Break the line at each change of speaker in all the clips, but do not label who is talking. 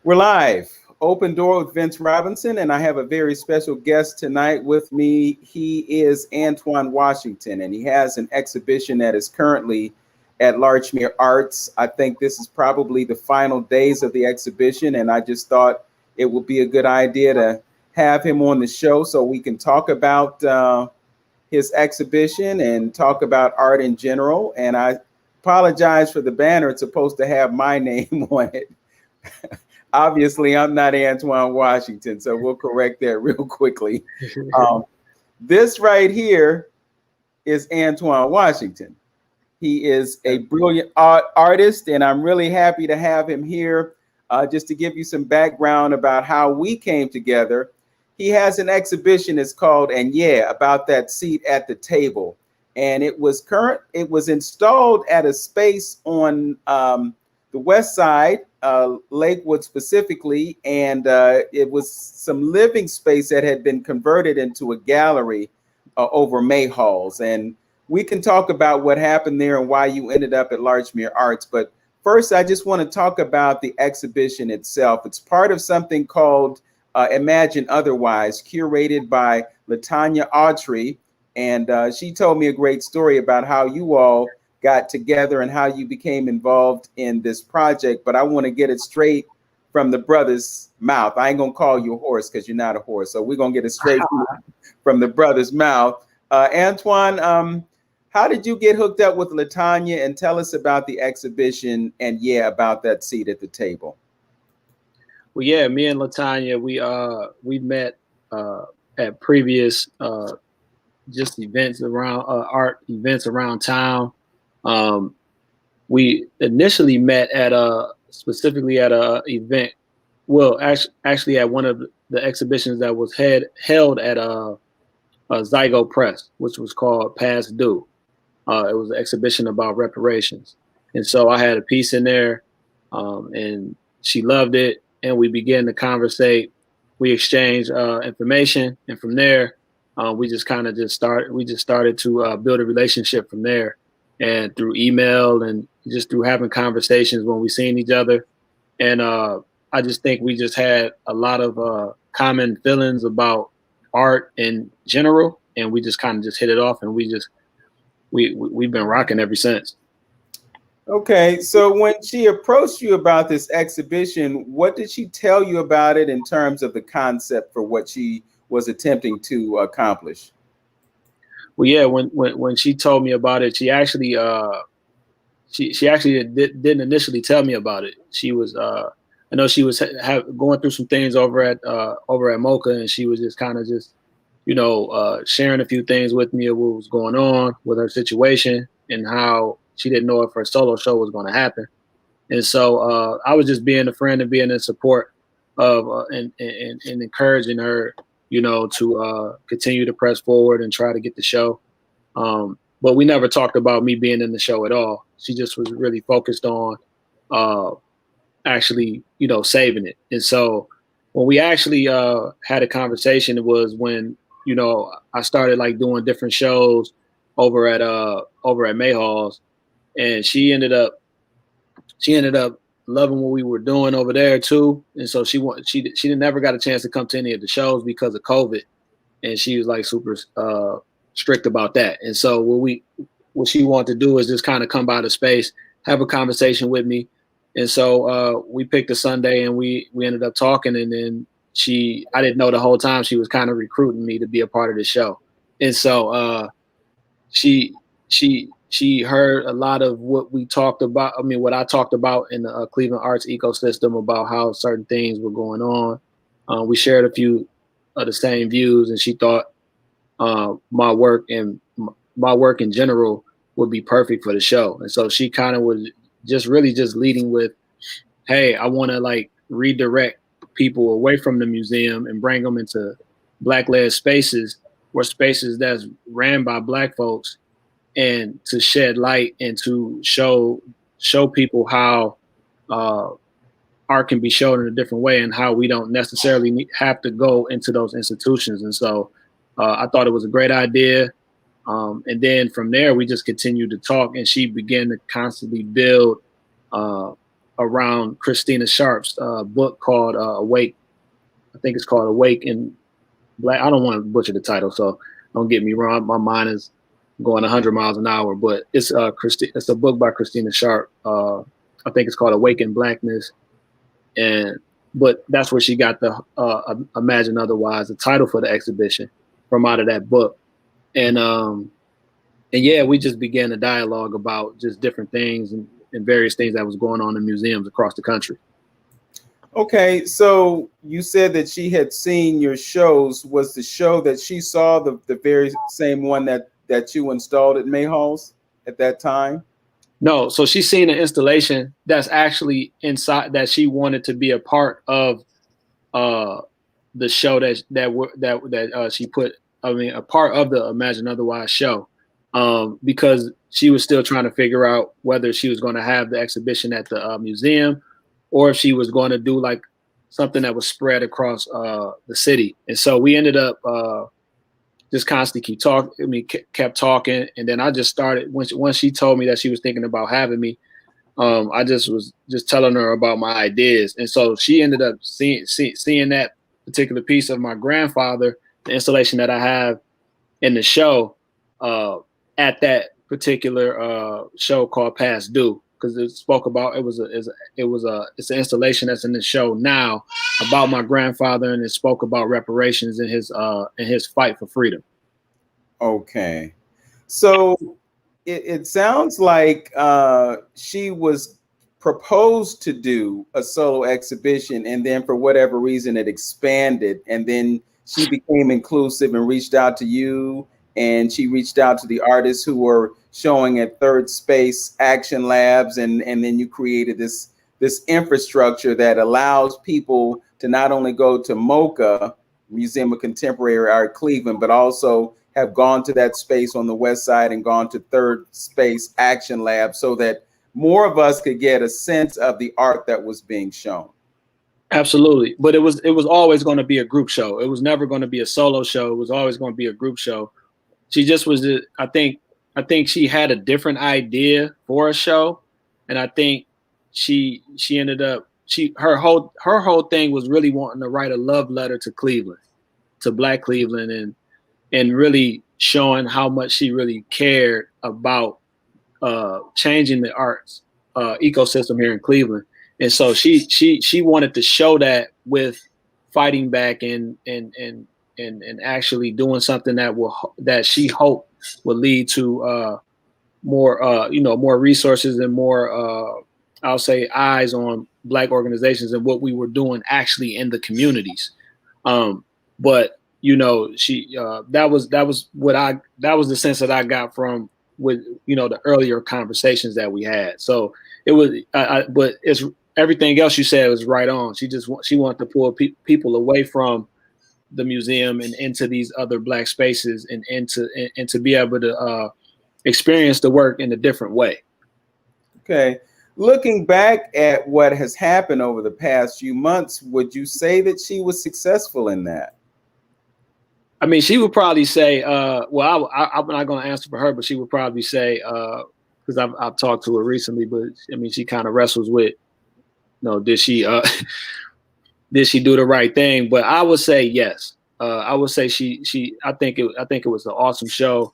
We're live. Open Door with Vince Robinson, and I have a very special guest tonight with me. He is Antwoine Washington, and he has an exhibition that is currently at Larchmere Arts. I think this is probably the final days of the exhibition, and I just thought it would be a good idea to have him on the show so we can talk about his exhibition and talk about art in general. And I apologize for the banner. It's supposed to have my name on it. Obviously, I'm not Antwoine Washington, so we'll correct that real quickly. This right here is Antwoine Washington. He is a brilliant artist, and I'm really happy to have him here. Just to give you some background about how we came together, he has an exhibition. It's called "And Yeah," about that seat at the table, and it was installed at a space on the west side, Lakewood specifically, and it was some living space that had been converted into a gallery over May Halls. And we can talk about what happened there and why you ended up at Larchmere Arts. But first, I just want to talk about the exhibition itself. It's part of something called Imagine Otherwise, curated by Tanya Autry. And she told me a great story about how you all got together and how you became involved in this project. But I want to get it straight from the brother's mouth. I ain't gonna call you a horse because you're not a horse. So we're gonna get it straight from the brother's mouth. Antwoine, how did you get hooked up with Latonya, and tell us about the exhibition and about that seat at the table?
Well, yeah, me and Latonya, we met at previous just events around art events around town. We initially met at specifically at a event. Well, actually at one of the exhibitions that was held at Zygo Press, which was called Past Due. It was an exhibition about reparations, and so I had a piece in there, and she loved it, and we began to conversate. We exchanged information, and from there, we just started to build a relationship from there. And through email and just through having conversations when we seen each other. And I just think we just had a lot of common feelings about art in general. And we just kind of just hit it off, and we've been rocking ever since.
Okay, so when she approached you about this exhibition, what did she tell you about it in terms of the concept for what she was attempting to accomplish?
Well, yeah, when she told me about it, she actually she actually didn't initially tell me about it. She was I know she was going through some things over at moCa, and she was just kind of just sharing a few things with me of what was going on with her situation and how she didn't know if her solo show was going to happen. And so I was just being a friend and being in support of and encouraging her, to continue to press forward and try to get the show. But we never talked about me being in the show at all. She just was really focused on actually, saving it. And so when we actually had a conversation, it was when, I started like doing different shows over at May Halls, and she ended up loving what we were doing over there too. And so she never got a chance to come to any of the shows because of COVID, and she was like super strict about that. And so what she wanted to do is just kind of come by the space, have a conversation with me. And so we picked a Sunday, and we ended up talking, and then I didn't know the whole time she was kind of recruiting me to be a part of the show. And so she heard a lot of what we talked about. I mean, what I talked about in the Cleveland arts ecosystem about how certain things were going on. We shared a few of the same views, and she thought my work in general would be perfect for the show. And so she kind of was just really just leading with, hey, I want to like redirect people away from the museum and bring them into Black-led spaces, or spaces that's ran by Black folks, and to shed light and to show people how art can be shown in a different way, and how we don't necessarily have to go into those institutions. And so I thought it was a great idea. And then from there, we just continued to talk, and she began to constantly build around Christina Sharp's book called Awake. I think it's called Awake in Black. I don't want to butcher the title, so don't get me wrong. My mind is going 100 miles an hour, but it's it's a book by Christina Sharp. I think it's called Awake in Blackness, but that's where she got the Imagine Otherwise, the title for the exhibition, from out of that book. And yeah, we just began a dialogue about just different things and various things that was going on in museums across the country.
Okay, so you said that she had seen your shows. Was the show that she saw the very same one that you installed at May Halls at that time?
No, so she's seen an installation that's actually inside that she wanted to be a part of the show that she put. I mean, a part of the Imagine Otherwise show, because she was still trying to figure out whether she was going to have the exhibition at the museum, or if she was going to do like something that was spread across the city. And so we ended up just constantly kept talking. And then I just started, once she told me that she was thinking about having me, I just was just telling her about my ideas. And so she ended up seeing that particular piece of my grandfather, the installation that I have in the show, at that particular show called Past Due. Because it spoke about it's an installation that's in the show now about my grandfather, and it spoke about reparations and his fight for freedom.
Okay, so it sounds like she was proposed to do a solo exhibition, and then for whatever reason it expanded, and then she became inclusive and reached out to you, and she reached out to the artists who were showing at Third Space Action Labs, and then you created this infrastructure that allows people to not only go to moCa, Museum of Contemporary Art Cleveland, but also have gone to that space on the west side and gone to Third Space Action Lab, so that more of us could get a sense of the art that was being shown.
Absolutely. But it was always going to be a group show. It was never going to be a solo show. It was always going to be a group show. She just was, I think she had a different idea for a show. And I think she ended up, her whole thing was really wanting to write a love letter to Cleveland, to Black Cleveland, and really showing how much she really cared about changing the arts ecosystem here in Cleveland. And so she wanted to show that with fighting back and actually doing something that she hoped would lead to more resources and more I'll say eyes on Black organizations and what we were doing actually in the communities. But that was the sense that I got from with the earlier conversations that we had. So it was but it's everything else you said was right on. She wanted to pull people away from the museum and into these other Black spaces and to be able to experience the work in a different way.
Okay. Looking back at what has happened over the past few months, would you say that she was successful in that?
I mean, she would probably say, well, I'm not going to answer for her, but she would probably say, because I've talked to her recently, but I mean, she kind of wrestles with, did she do the right thing? But I would say yes. I would say I think it was an awesome show.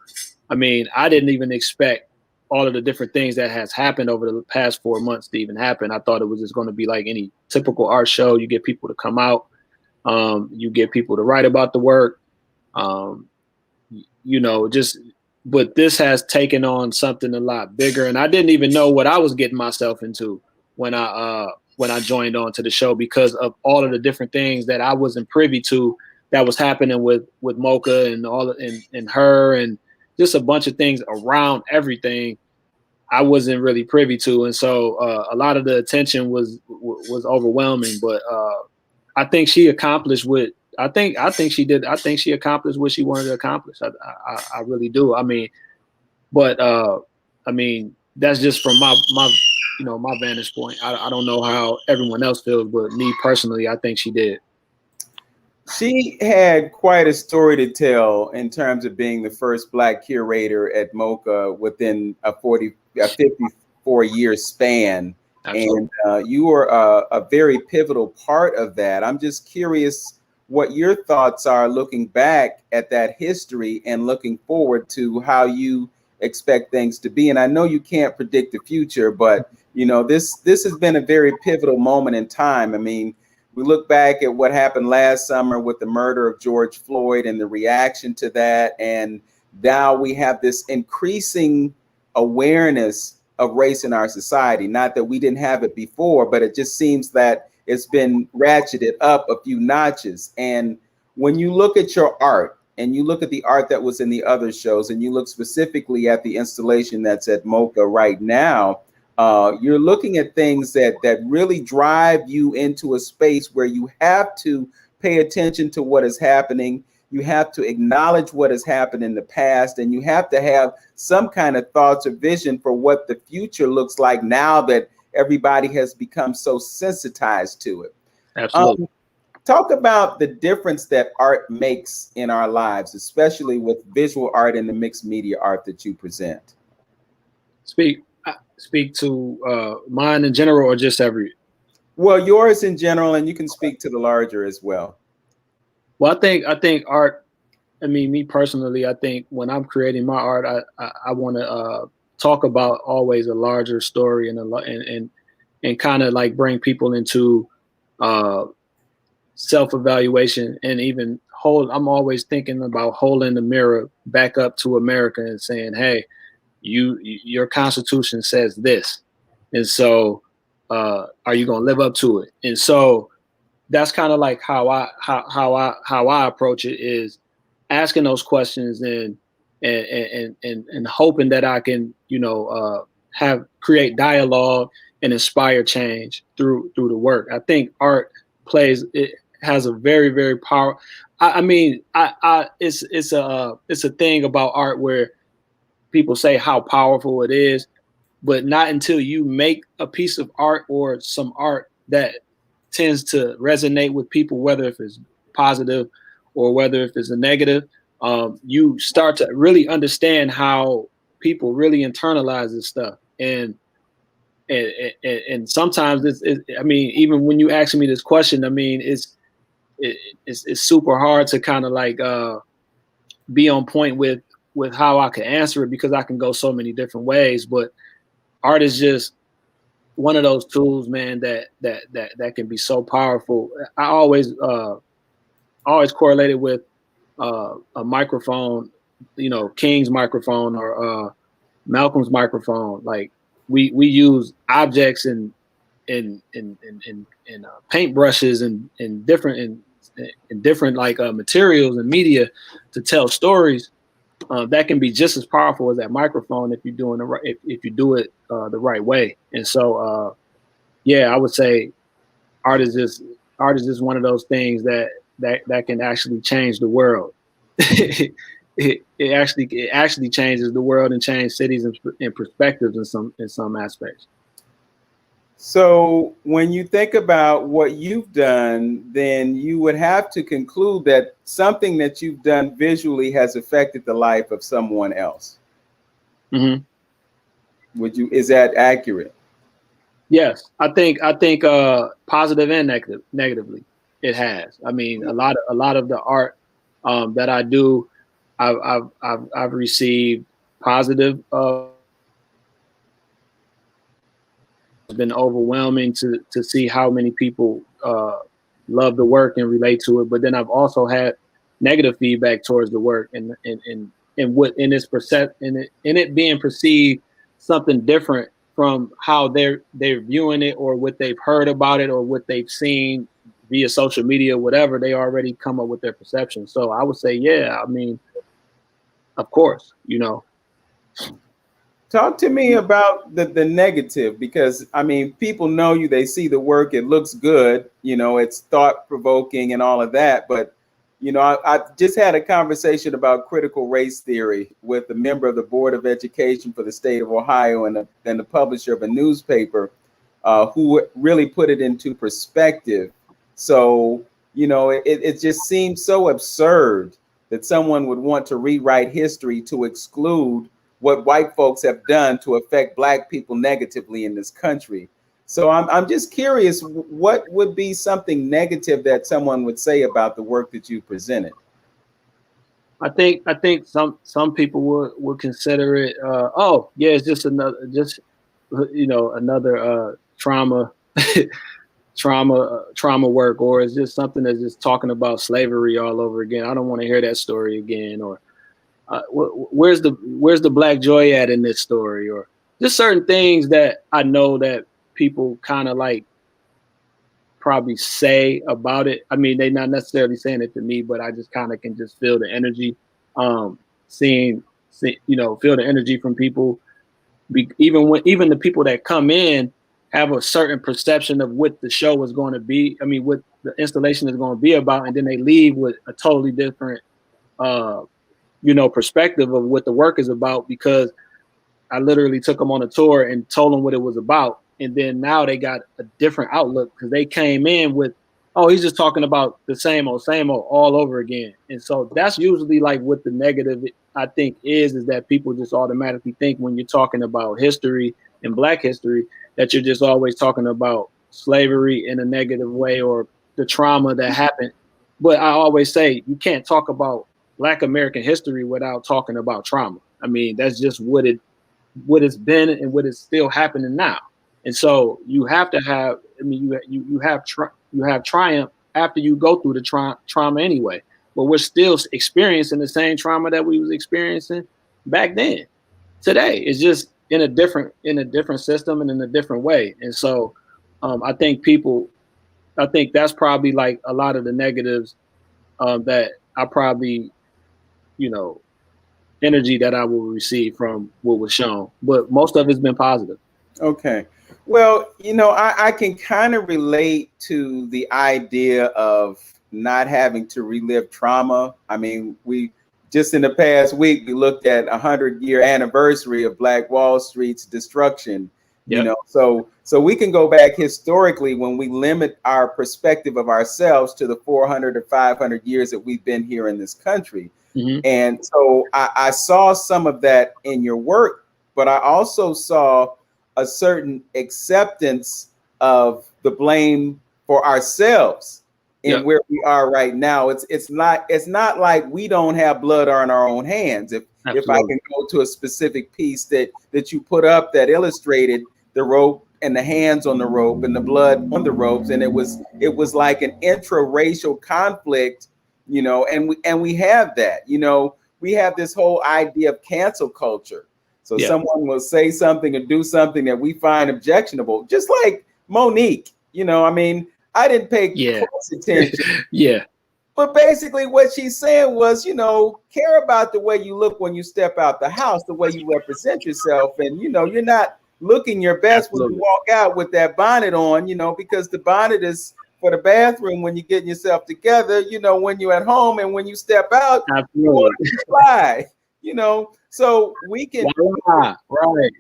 I mean, I didn't even expect all of the different things that has happened over the past 4 months to even happen. I thought it was just going to be like any typical art show. You get people to come out, you get people to write about the work, but this has taken on something a lot bigger. And I didn't even know what I was getting myself into when I joined on to the show, because of all of the different things that I wasn't privy to that was happening with moCa and her, and just a bunch of things around everything I wasn't really privy to. And so a lot of the attention was overwhelming, but I think she accomplished what I think she did. I think she accomplished what she wanted to accomplish. I really do. I mean, but I mean, that's just from my my vantage point. I don't know how everyone else feels, but me personally, I think she did.
She had quite a story to tell in terms of being the first Black curator at moCa within a 54-year span.
Absolutely.
And you are a very pivotal part of that. I'm just curious what your thoughts are looking back at that history and looking forward to how you expect things to be. And I know you can't predict the future, but this has been a very pivotal moment in time. I mean, we look back at what happened last summer with the murder of George Floyd and the reaction to that, and now we have this increasing awareness of race in our society. Not that we didn't have it before, but it just seems that it's been ratcheted up a few notches. And when you look at your art and you look at the art that was in the other shows, and you look specifically at the installation that's at moCa right now, you're looking at things that really drive you into a space where you have to pay attention to what is happening. You have to acknowledge what has happened in the past, and you have to have some kind of thoughts or vision for what the future looks like now that everybody has become so sensitized to it.
Absolutely.
Talk about the difference that art makes in our lives, especially with visual art and the mixed media art that you present.
Speak to mine in general, or just every?
Well, yours in general, and you can speak to the larger as well.
Well, I think art. I mean, me personally, I think when I'm creating my art, I want to talk about always a larger story and kind of like bring people into self-evaluation, and even I'm always thinking about holding the mirror back up to America and saying, hey, your Constitution says this, and so are you going to live up to it? And so that's kind of like how I approach it, is asking those questions and hoping that I can create dialogue and inspire change through the work. I think art has a very, very powerful. It's a thing about art where people say how powerful it is, but not until you make a piece of art or some art that tends to resonate with people, whether if it's positive or whether if it's a negative, you start to really understand how people really internalize this stuff. And sometimes I mean, even when you ask me this question, I mean, it's super hard to kind of like be on point with how I can answer it, because I can go so many different ways. But art is just one of those tools, man, that can be so powerful. I always correlated with a microphone, King's microphone or Malcolm's microphone. Like we use objects and paint brushes and different like materials and media to tell stories. That can be just as powerful as that microphone if you're doing if you do it the right way. And so, I would say art is just one of those things that can actually change the world. it actually changes the world and change cities and perspectives in some aspects.
So when you think about what you've done, then you would have to conclude that something that you've done visually has affected the life of someone else.
Mm-hmm.
Is that accurate?
Yes, I think positive and negatively it has. I mean, a lot of the art that I do, I've received positive. It's been overwhelming to see how many people love the work and relate to it. But then I've also had negative feedback towards the work, and what in it being perceived something different from how they're viewing it, or what they've heard about it, or what they've seen via social media, whatever. They already come up with their perception. So I would say, yeah, I mean, of course,
Talk to me about the negative, because I mean, people know you, they see the work, it looks good, it's thought provoking and all of that. But, I just had a conversation about critical race theory with a member of the Board of Education for the state of Ohio and the publisher of a newspaper who really put it into perspective. So, it just seems so absurd that someone would want to rewrite history to exclude what white folks have done to affect Black people negatively in this country. So I'm just curious, what would be something negative that someone would say about the work that you presented?
I think some people would consider it, oh yeah, it's just another trauma trauma work, or it's just something that's just talking about slavery all over again. I don't want to hear that story again, or where's the black joy at in this story, or just certain things that I know that people kind of like probably say about it. I mean, they're not necessarily saying it to me, but I just kind of can just feel the energy, feel the energy from people. Even the people that come in have a certain perception of what the show is going to be. I mean, what the installation is going to be about, and then they leave with a totally different, perspective of what the work is about, because I literally took them on a tour and told them what it was about. And then now they got a different outlook because they came in with, oh, he's just talking about the same old all over again. And so that's usually like what the negative, I think, is that people just automatically think when you're talking about history and Black history, that you're just always talking about slavery in a negative way or the trauma that happened. But I always say you can't talk about Black American history without talking about trauma. I mean, that's just what it's been and what is still happening now. And so you have to have, I mean, you have triumph after you go through the trauma anyway. But we're still experiencing the same trauma that we was experiencing back then. Today it's just in a different system and in a different way. And so I think that's probably like a lot of the negatives that I probably, energy that I will receive from what was shown, but most of it's been positive.
Okay. Well, I can kind of relate to the idea of not having to relive trauma. I mean, we just in the past week, we looked at 100-year anniversary of Black Wall Street's destruction,
Yep.
so we can go back historically when we limit our perspective of ourselves to the 400 or 500 years that we've been here in this country.
Mm-hmm.
And so I saw some of that in your work, but I also saw a certain acceptance of the blame for ourselves in where we are right now. It's not like we don't have blood on our own hands. If I can go to a specific piece that you put up that illustrated the rope and the hands on the rope and the blood on the ropes, and it was like an intra-racial conflict, and we have that, we have this whole idea of cancel culture. So someone will say something or do something that we find objectionable, just like Monique. I mean, I didn't pay close attention. But basically what she's saying was, care about the way you look when you step out the house, the way you represent yourself. And, you're not looking your best when you walk out with that bonnet on, because the bonnet is for the bathroom when you're getting yourself together, when you're at home, and when you step out, you want to fly, so we can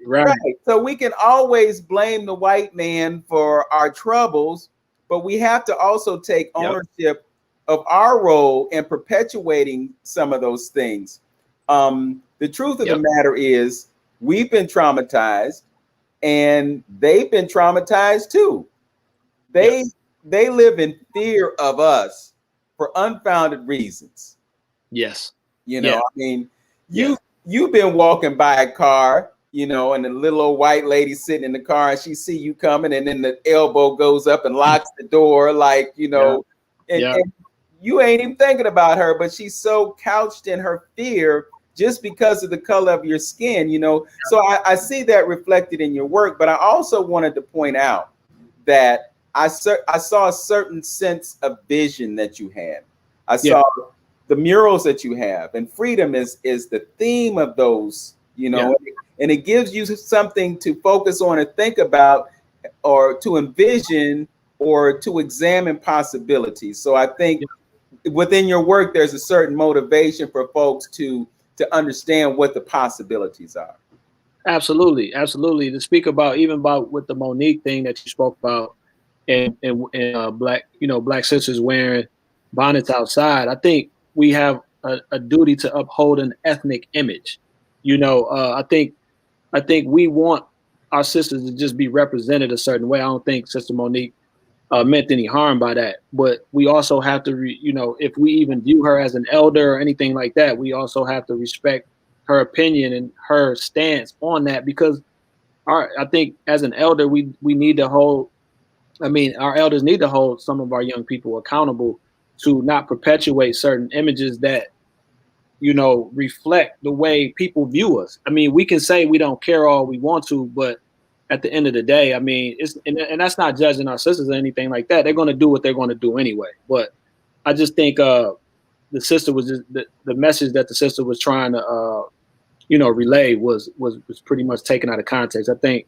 right. So we can always blame the white man for our troubles, but we have to also take ownership of our role in perpetuating some of those things. The truth of the matter is we've been traumatized and they've been traumatized too. They live in fear of us for unfounded reasons.
Yes.
I mean, you've been walking by a car, and the little old white lady sitting in the car, and she see you coming, and then the elbow goes up and locks the door, like, and you ain't even thinking about her, but she's so couched in her fear just because of the color of your skin, So I see that reflected in your work, but I also wanted to point out that I saw a certain sense of vision that you had. I saw the murals that you have, and freedom is the theme of those, and it gives you something to focus on and think about, or to envision, or to examine possibilities. So I think within your work, there's a certain motivation for folks to understand what the possibilities are.
Absolutely. To speak about with the Monique thing that you spoke about, and Black, Black sisters wearing bonnets outside, I think we have a duty to uphold an ethnic image. I think we want our sisters to just be represented a certain way. I don't think Sister Monique meant any harm by that, but we also have to, if we even view her as an elder or anything like that, we also have to respect her opinion and her stance on that, because I think as an elder, we need to hold, our elders need to hold some of our young people accountable to not perpetuate certain images that, reflect the way people view us. We can say we don't care all we want to, but at the end of the day, it's and that's not judging our sisters or anything like that. They're going to do what they're going to do anyway. But I just think the sister was just the message that the sister was trying to relay was pretty much taken out of context. I think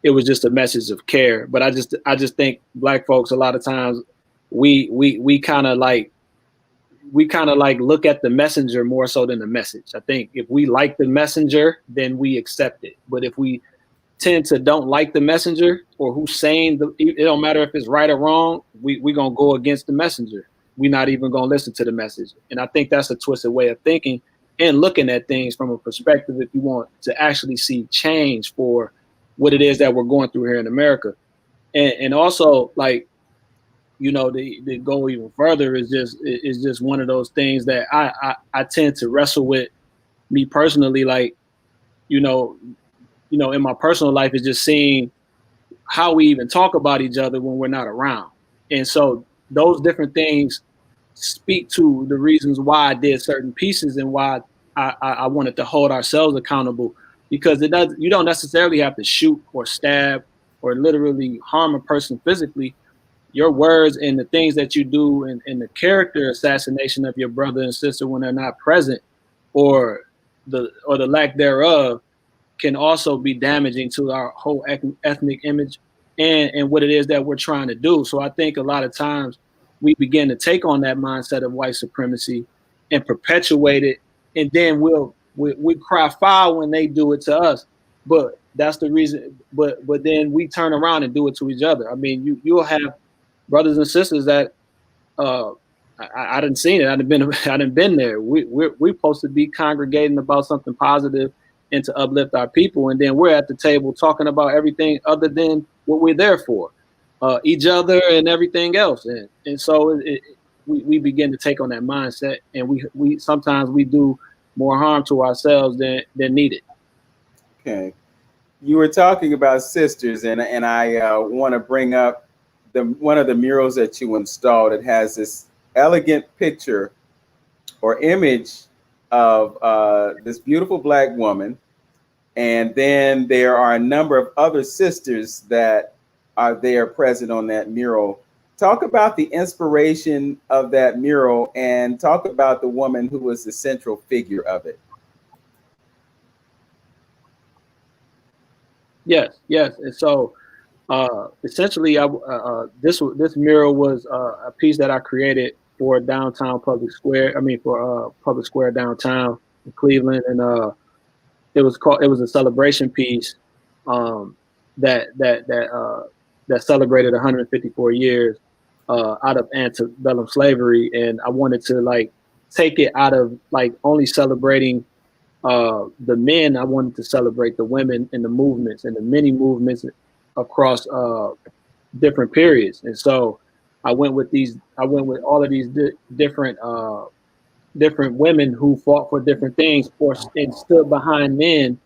it was just a message of care. But I just think Black folks, a lot of times we kind of like look at the messenger more so than the message. I think if we like the messenger, then we accept it. But if we tend to don't like the messenger or who's saying it don't matter if it's right or wrong, we're going to go against the messenger. We're not even going to listen to the message. And I think that's a twisted way of thinking and looking at things from a perspective if you want to actually see change for what it is that we're going through here in America. And also, like, to go even further is just one of those things that I tend to wrestle with me personally, like, in my personal life, is just seeing how we even talk about each other when we're not around. And so those different things speak to the reasons why I did certain pieces and why I wanted to hold ourselves accountable, because you don't necessarily have to shoot or stab or literally harm a person physically. Your words and the things that you do and the character assassination of your brother and sister when they're not present, or the lack thereof, can also be damaging to our whole ethnic image and what it is that we're trying to do. So I think a lot of times we begin to take on that mindset of white supremacy and perpetuate it, and then we cry foul when they do it to us. But that's the reason. But then we turn around and do it to each other. You'll have brothers and sisters that I didn't seen it. I didn't been there. We're supposed to be congregating about something positive and to uplift our people, and then we're at the table talking about everything other than what we're there for, each other and everything else. And so we begin to take on that mindset, and we sometimes we do more harm to ourselves than needed.
Okay, you were talking about sisters, and I want to bring up one of the murals that you installed. It has this elegant picture or image of this beautiful Black woman, and then there are a number of other sisters that are there present on that mural. Talk about the inspiration of that mural and talk about the woman who was the central figure of it.
Yes. And so essentially, this mural was a piece that I created for downtown public square. For public square downtown in Cleveland, and it was a celebration piece that celebrated 154 years out of antebellum slavery, and I wanted to take it out of only celebrating the men. I wanted to celebrate the women and the movements and the many movements across different periods. And so I went with all of these different women who fought for different things and stood behind men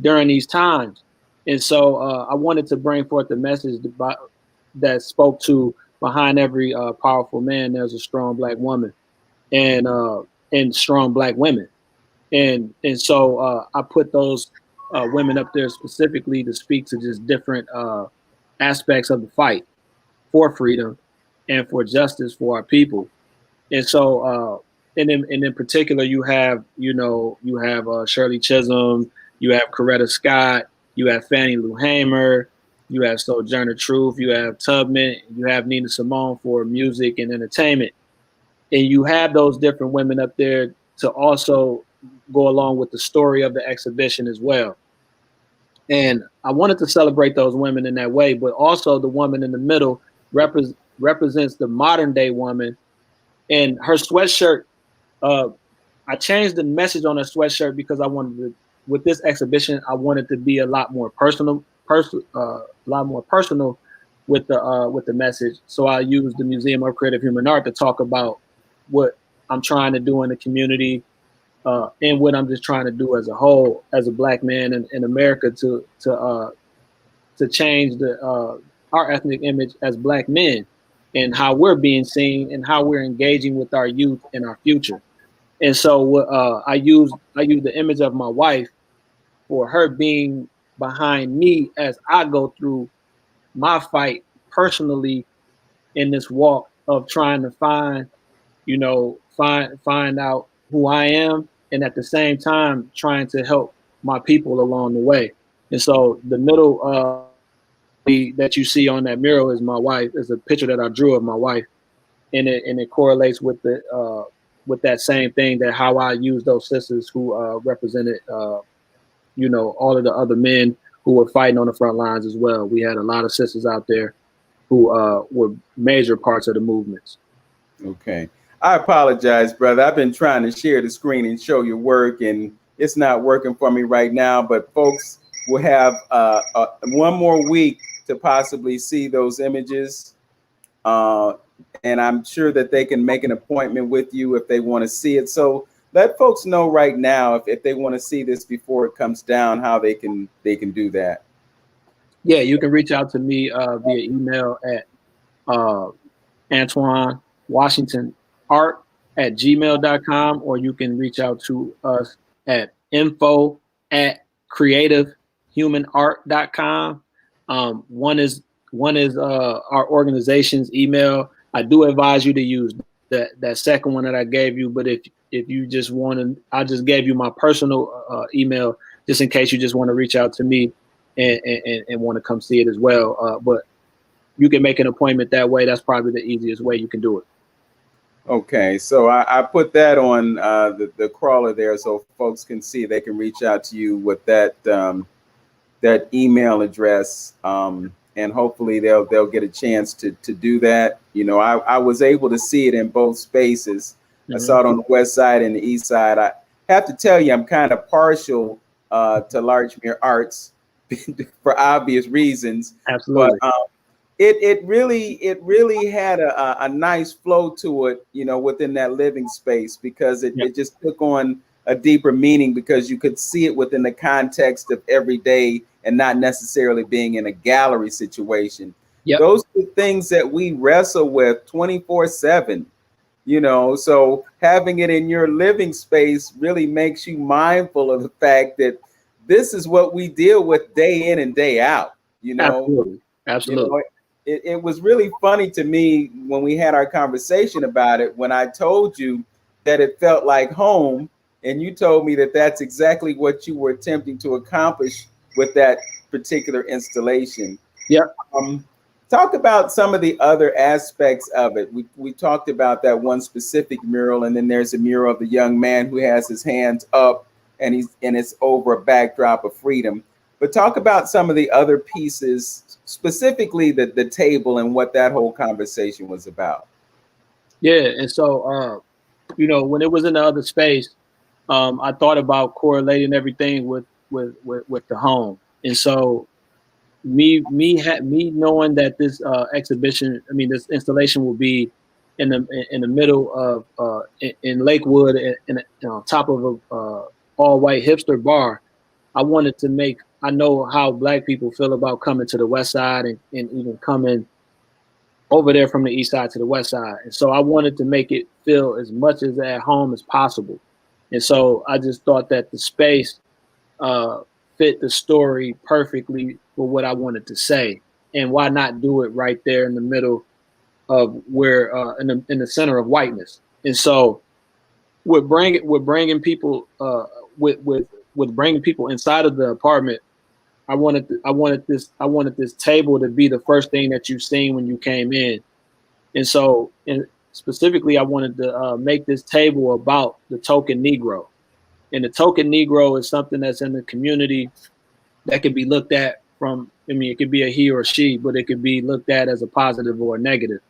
during these times. And so I wanted to bring forth the message that spoke to behind every powerful man, there's a strong Black woman and strong Black women. And so I put those women up there specifically to speak to just different aspects of the fight for freedom and for justice for our people. And so, and in particular, you have Shirley Chisholm, you have Coretta Scott, you have Fannie Lou Hamer, you have Sojourner Truth, you have Tubman, you have Nina Simone for music and entertainment. And you have those different women up there to also go along with the story of the exhibition as well. And I wanted to celebrate those women in that way, but also the woman in the middle represents the modern day woman. And her sweatshirt, I changed the message on her sweatshirt because I wanted to, with this exhibition, I wanted to be a lot more personal personal with the message. So I use the Museum of Creative Human Art to talk about what I'm trying to do in the community, and what I'm just trying to do as a whole, as a Black man in America, to change our ethnic image as Black men, and how we're being seen and how we're engaging with our youth and our future. And so I use the image of my wife for her being behind me as I go through my fight personally in this walk of trying to find out who I am, and at the same time trying to help my people along the way. And so the middle that you see on that mural is my wife, is a picture that I drew of my wife, and it correlates with that same thing, that how I use those sisters who represented all of the other men who were fighting on the front lines as well. We had a lot of sisters out there who were major parts of the movements.
Okay. I apologize, brother. I've been trying to share the screen and show your work, and it's not working for me right now, but folks will have one more week to possibly see those images. And I'm sure that they can make an appointment with you if they want to see it. So let folks know right now if they want to see this before it comes down, how they can do that.
Yeah, you can reach out to me via email at Antwoine Washington art@gmail.com, or you can reach out to us at info@creativehumanart.com. One is our organization's email. I do advise you to use that second one that I gave you, but if you just want to, I just gave you my personal email just in case you just want to reach out to me and want to come see it as well. But you can make an appointment that way. That's probably the easiest way you can do it.
Okay, so I put that on the crawler there, so folks can see. They can reach out to you with that email address, and hopefully they'll get a chance to do that. I was able to see it in both spaces. Mm-hmm. I saw it on the west side and the east side. I have to tell you, I'm kind of partial to Larchmere Arts for obvious reasons.
Absolutely.
But it really had a nice flow to it, within that living space, because it just took on a deeper meaning, because you could see it within the context of every day and not necessarily being in a gallery situation. Yep. Those are things that we wrestle with 24/7, so having it in your living space really makes you mindful of the fact that this is what we deal with day in and day out.
Absolutely.
It was really funny to me when we had our conversation about it, when I told you that it felt like home, and you told me that that's exactly what you were attempting to accomplish with that particular installation.
Yeah.
Talk about some of the other aspects of it. We talked about that one specific mural, and then there's a mural of the young man who has his hands up, and it's over a backdrop of freedom. But talk about some of the other pieces, specifically the table and what that whole conversation was about.
Yeah, and so when it was in the other space, I thought about correlating everything with the home. And so me knowing that this this installation will be in the middle of in Lakewood, on top of a all white hipster bar, I know how Black people feel about coming to the west side and even coming over there from the east side to the west side. And so I wanted to make it feel as much as at home as possible. And so I just thought that the space fit the story perfectly for what I wanted to say. And why not do it right there in the middle of where in the center of whiteness? And so with bringing people with bringing people inside of the apartment, I wanted this table to be the first thing that you've seen when you came in. And so, specifically, I wanted to make this table about the token Negro. And the token Negro is something that's in the community that can be looked at it could be a he or she, but it could be looked at as a positive or a negative.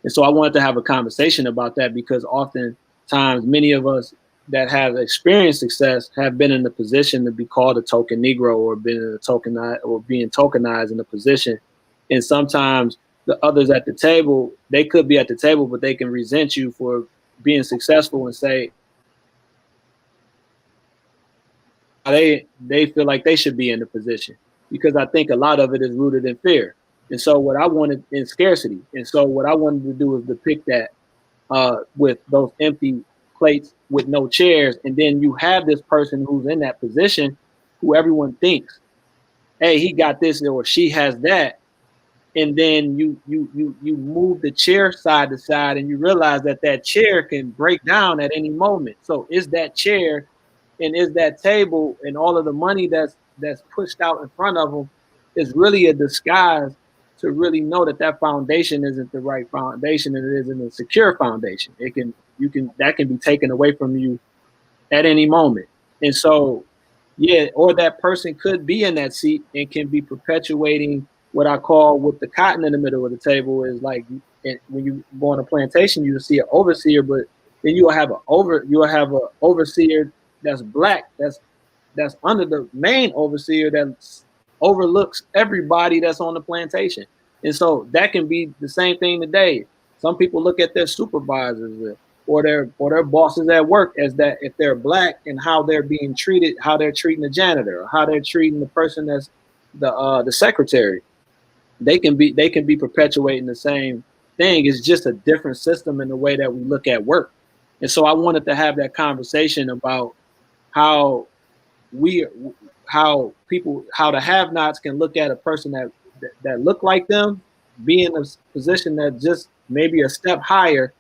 And so I wanted to have a conversation about that, because oftentimes many of us that have experienced success have been in the position to be called a token Negro or been in a tokenized or being tokenized in a position. And sometimes the others at the table, they could be at the table, but they can resent you for being successful and say they feel like they should be in the position, because I think a lot of it is rooted in fear. And so what I wanted in scarcity. And so what I wanted to do is depict that with those empty plates with no chairs. And then you have this person who's in that position who everyone thinks, hey, he got this or she has that. And then you move the chair side to side and you realize that chair can break down at any moment. So is that chair and is that table and all of the money that's pushed out in front of them is really a disguise to really know that foundation isn't the right foundation and it isn't a secure foundation. That can be taken away from you at any moment. And so, yeah, or that person could be in that seat and can be perpetuating what I call with the cotton in the middle of the table is like when you go on a plantation, you see an overseer, but then you'll have an overseer that's black, that's under the main overseer that overlooks everybody that's on the plantation. And so that can be the same thing today. Some people look at their supervisors or their bosses at work as that if they're black and how they're being treated, how they're treating the janitor, or how they're treating the person that's the secretary. They can be perpetuating the same thing. It's just a different system in the way that we look at work. And so I wanted to have that conversation about how the have-nots can look at a person that look like them, be in a position that just maybe a step higher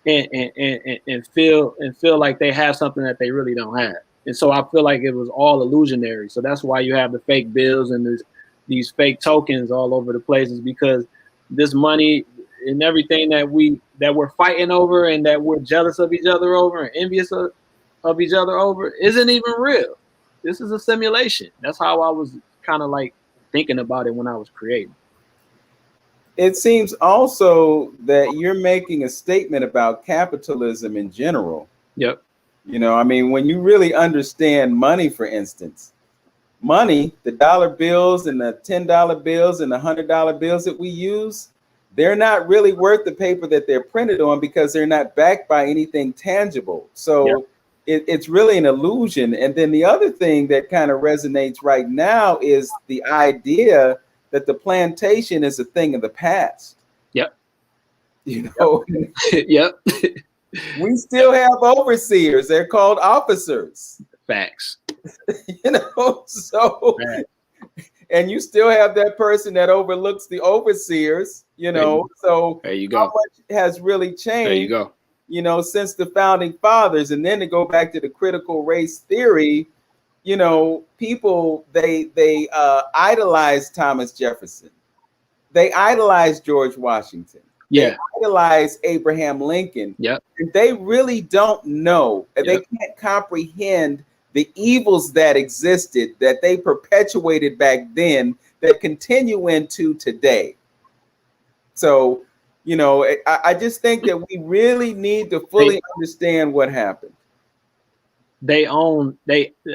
and feel like they have something that they really don't have. And so I feel like it was all illusionary. So that's why you have the fake bills and these fake tokens all over the place, is because this money and everything that we're fighting over and that we're jealous of each other over and envious of each other over isn't even real. This is a simulation. That's how I was kind of like thinking about it when I was creating.
It seems also that you're making a statement about capitalism in general.
Yep.
You know, I mean, when you really understand money, for instance, money, the dollar bills and the $10 bills and the $100 bills that we use, they're not really worth the paper that they're printed on because they're not backed by anything tangible. So it's really an illusion. And then the other thing that kind of resonates right now is the idea that the plantation is a thing of the past.
Yep.
You know,
yep.
We still have overseers. They're called officers.
Facts.
You know, so and you still have that person that overlooks the overseers, you know. So
there you go.
How much has really changed?
There you go.
You know, since the founding fathers. And then to go back to the critical race theory, you know, people they idolize Thomas Jefferson. They idolize George Washington.
Yeah.
They idolize Abraham Lincoln.
Yep.
And they really don't know, and they can't comprehend the evils that existed, that they perpetuated back then, that continue into today. So, you know, I just think that we really need to fully understand what happened.
I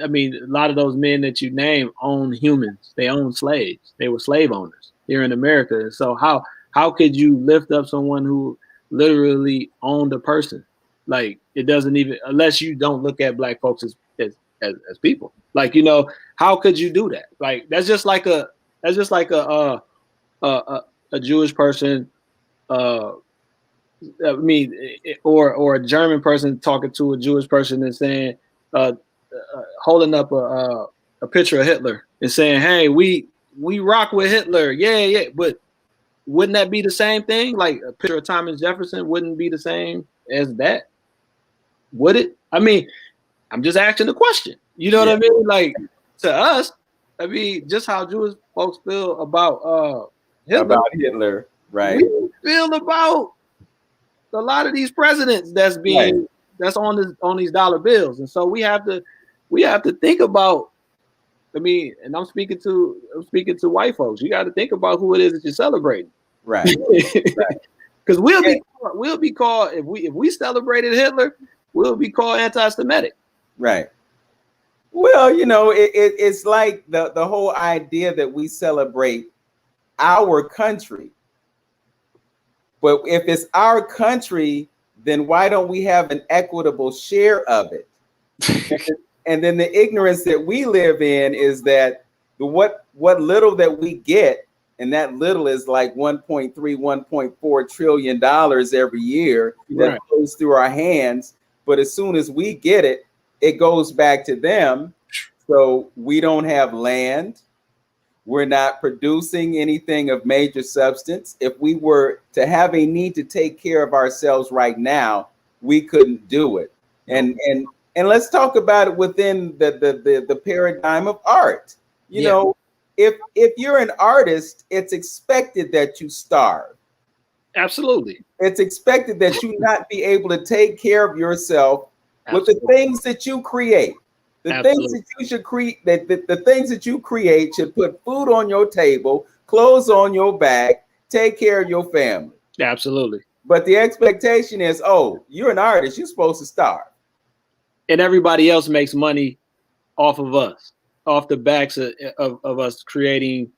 mean, a lot of those men that you name own humans. They own slaves. They were slave owners here in America. And so how could you lift up someone who literally owned a person? Like, it doesn't even, unless you don't look at black folks as people. Like, you know, how could you do that? Like, that's just like a Jewish person, I mean, or a German person talking to a Jewish person and saying, holding up a picture of Hitler and saying, "Hey, we rock with Hitler, yeah." But wouldn't that be the same thing? Like a picture of Thomas Jefferson wouldn't be the same as that, would it? I mean, I'm just asking the question. You know what I mean? Like, to us, I mean, just how Jewish folks feel about Hitler.
About Hitler, right?
We feel about a lot of these presidents that's on these dollar bills, and so we have to think about. I mean, and I'm speaking to white folks. You got to think about who it is that you're celebrating,
right?
Because we'll be called if we celebrated Hitler, we'll be called anti-Semitic.
Right. Well, it's like the whole idea that we celebrate our country. But if it's our country, then why don't we have an equitable share of it? And then the ignorance that we live in is that what little that we get, and that little is like 1.3, 1.4 trillion dollars every year that goes through our hands. But as soon as we get it, it goes back to them. So we don't have land. We're not producing anything of major substance. If we were to have a need to take care of ourselves right now, we couldn't do it. And let's talk about it within the paradigm of art. You know, if you're an artist, it's expected that you starve.
Absolutely.
It's expected that you not be able to take care of yourself with the things that you create. The things that you should create, the things that you create should put food on your table, clothes on your back, take care of your family.
Absolutely.
But the expectation is, oh, you're an artist, you're supposed to starve.
And everybody else makes money off of us, off the backs of us creating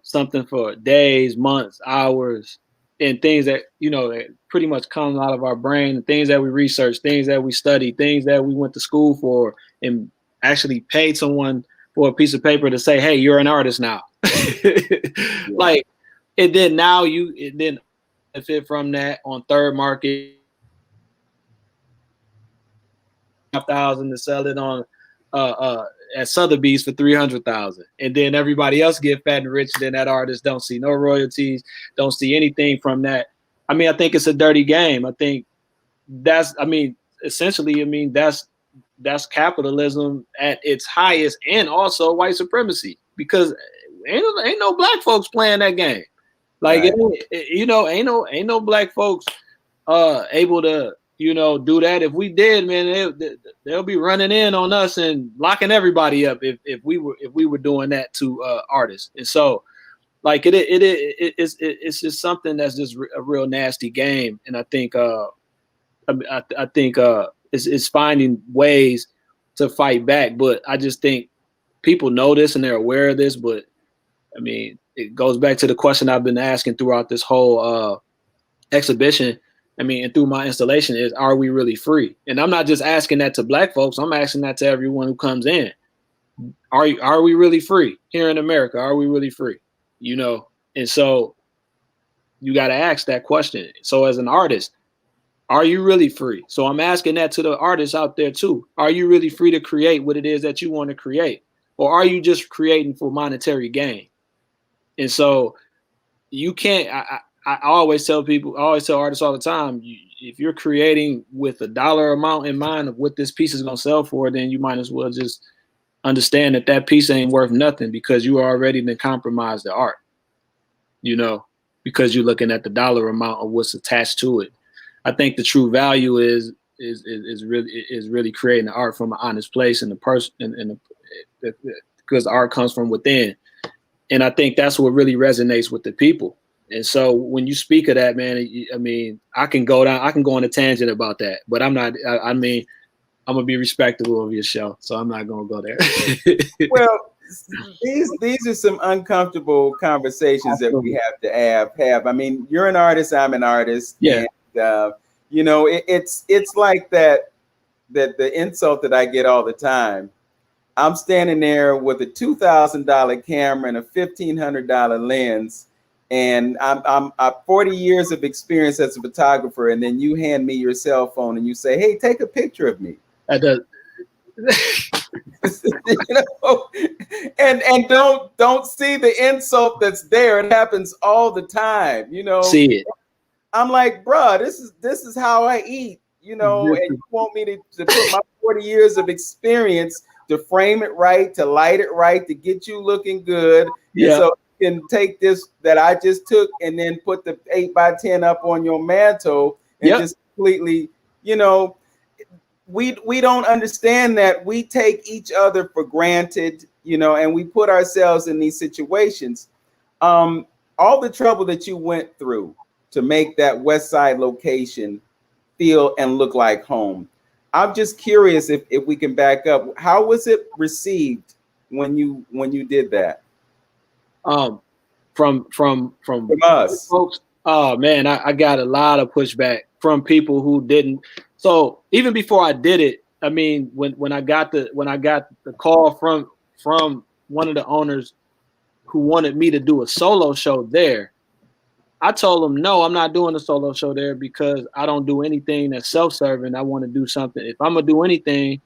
something for days, months, hours, and things that, that pretty much come out of our brain, things that we research, things that we study, things that we went to school for, and actually paid someone for a piece of paper to say, hey, you're an artist now. Like, and then now it then benefit from that on third market, 5,000 to sell it on at Sotheby's for 300,000, and then everybody else get fat and rich. Then that artist don't see no royalties, don't see anything from that. I mean, I think it's a dirty game. I think essentially, that's capitalism at its highest, and also white supremacy, because ain't no black folks playing that game. Like, ain't no black folks able to do that. If we did, man, they'll be running in on us and locking everybody up if we were doing that to artists. And so, like, it's just something that's just a real nasty game. And I think it's finding ways to fight back. But I just think people know this and they're aware of this. But I mean, it goes back to the question I've been asking throughout this whole exhibition. I mean, and through my installation is, are we really free? And I'm not just asking that to black folks. I'm asking that to everyone who comes in. Are we really free here in America? Are we really free? And so you got to ask that question. So as an artist, are you really free? So I'm asking that to the artists out there too. Are you really free to create what it is that you want to create? Or are you just creating for monetary gain? And so you can't, I always tell artists all the time, if you're creating with a dollar amount in mind of what this piece is going to sell for, then you might as well just understand that piece ain't worth nothing, because you already been compromised the art, because you're looking at the dollar amount of what's attached to it. I think the true value is really creating the art from an honest place, and the person, because the art comes from within. And I think that's what really resonates with the people. And so when you speak of that, man, I mean, I can go on a tangent about that, but I'm not. I'm gonna be respectable of your show, so I'm not gonna go there.
Well, these are some uncomfortable conversations that we have to have. I mean, you're an artist, I'm an artist, and it's like that the insult that I get all the time. I'm standing there with a $2,000 camera and a $1,500 lens. And I'm 40 years of experience as a photographer, and then you hand me your cell phone and you say, "Hey, take a picture of me."
That does.
And don't see the insult that's there. It happens all the time.
See it.
I'm like, bruh, this is how I eat. And you want me to put my 40 years of experience to frame it right, to light it right, to get you looking good.
Yeah.
And so can take this that I just took and then put the 8x10 up on your mantle and just completely, we don't understand that we take each other for granted, and we put ourselves in these situations. All the trouble that you went through to make that West Side location feel and look like home. I'm just curious if we can back up. How was it received when you did that?
From
us,
folks. Oh man, I got a lot of pushback from people who didn't. So even before I did it, I mean, when I got the call from one of the owners who wanted me to do a solo show there, I told them no, I'm not doing a solo show there because I don't do anything that's self-serving. I want to do something. If I'm gonna do anything,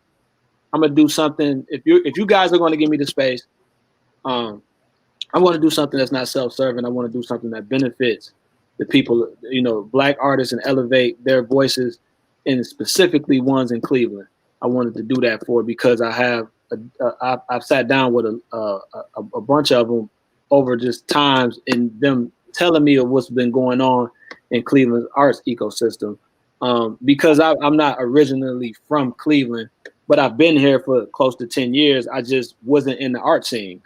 I'm gonna do something. If you guys are going to give me the space, I want to do something that's not self-serving. I want to do something that benefits the people, Black artists, and elevate their voices, and specifically ones in Cleveland. I wanted to do that for because I have I've sat down with a bunch of them over just times and them telling me of what's been going on in Cleveland's arts ecosystem. Because I'm not originally from Cleveland, but I've been here for close to 10 years. I just wasn't in the art scene.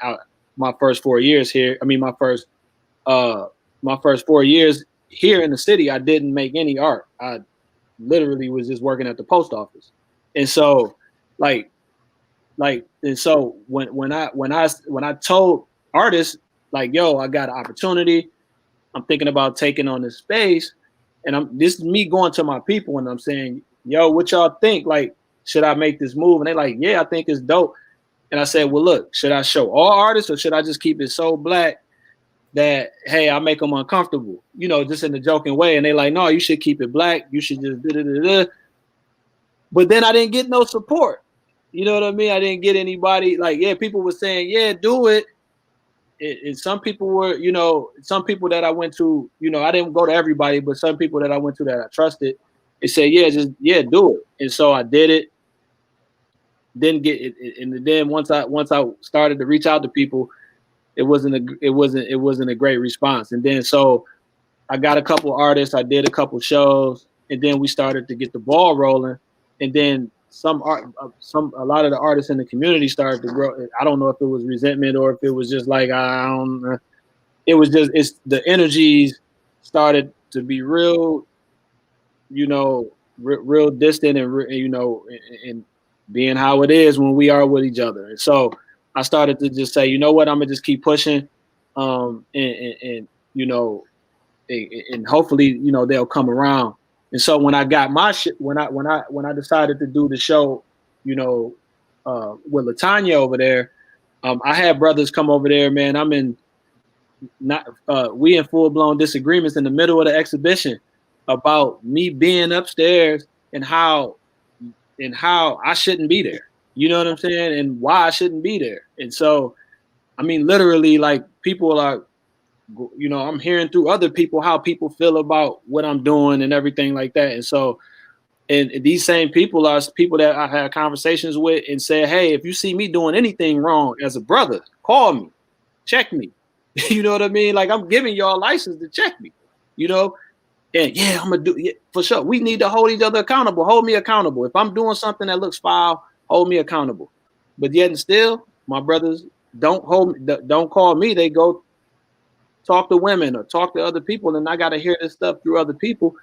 My first 4 years here, my first 4 years here in the city, I didn't make any art. I literally was just working at the post office. And so when I told artists, like, yo, I got an opportunity, I'm thinking about taking on this space, and this is me going to my people and I'm saying, yo, what y'all think? Like, should I make this move? And they're like, yeah, I think it's dope. And I said, well, look, should I show all artists or should I just keep it so Black that, hey, I make them uncomfortable, just in a joking way? And they like, no, you should keep it Black. You should just da-da-da-da. But then I didn't get no support. You know what I mean? I didn't get anybody. Like, yeah, people were saying, yeah, do it. And some people were, some people that I went to, I didn't go to everybody, but some people that I went to that I trusted, they said, yeah, do it. And so I did it. Didn't get it, and then once I started to reach out to people, it wasn't a great response. And then so I got a couple artists, I did a couple shows, and then we started to get the ball rolling. And then a lot of the artists in the community started to grow. I don't know if it was resentment or if it was just like, I don't know. It was just, the energies started to be real, real distant and being how it is when we are with each other. And so I started to just say, you know what, I'm gonna just keep pushing, and hopefully, they'll come around. And so when I got my when I decided to do the show, with Latonya over there, I had brothers come over there, man. We in full blown disagreements in the middle of the exhibition about me being upstairs and how I shouldn't be there. You know what I'm saying? And why I shouldn't be there. And so, literally, like, people are, I'm hearing through other people how people feel about what I'm doing and everything like that. And so, and these same people are people that I had conversations with and said, hey, if you see me doing anything wrong as a brother, call me, check me. You know what I mean? Like, I'm giving y'all a license to check me, And yeah, I'm gonna do it for sure. We need to hold each other accountable. Hold me accountable. If I'm doing something that looks foul, hold me accountable. But yet and still, my brothers don't call me. They go talk to women or talk to other people, and I got to hear this stuff through other people.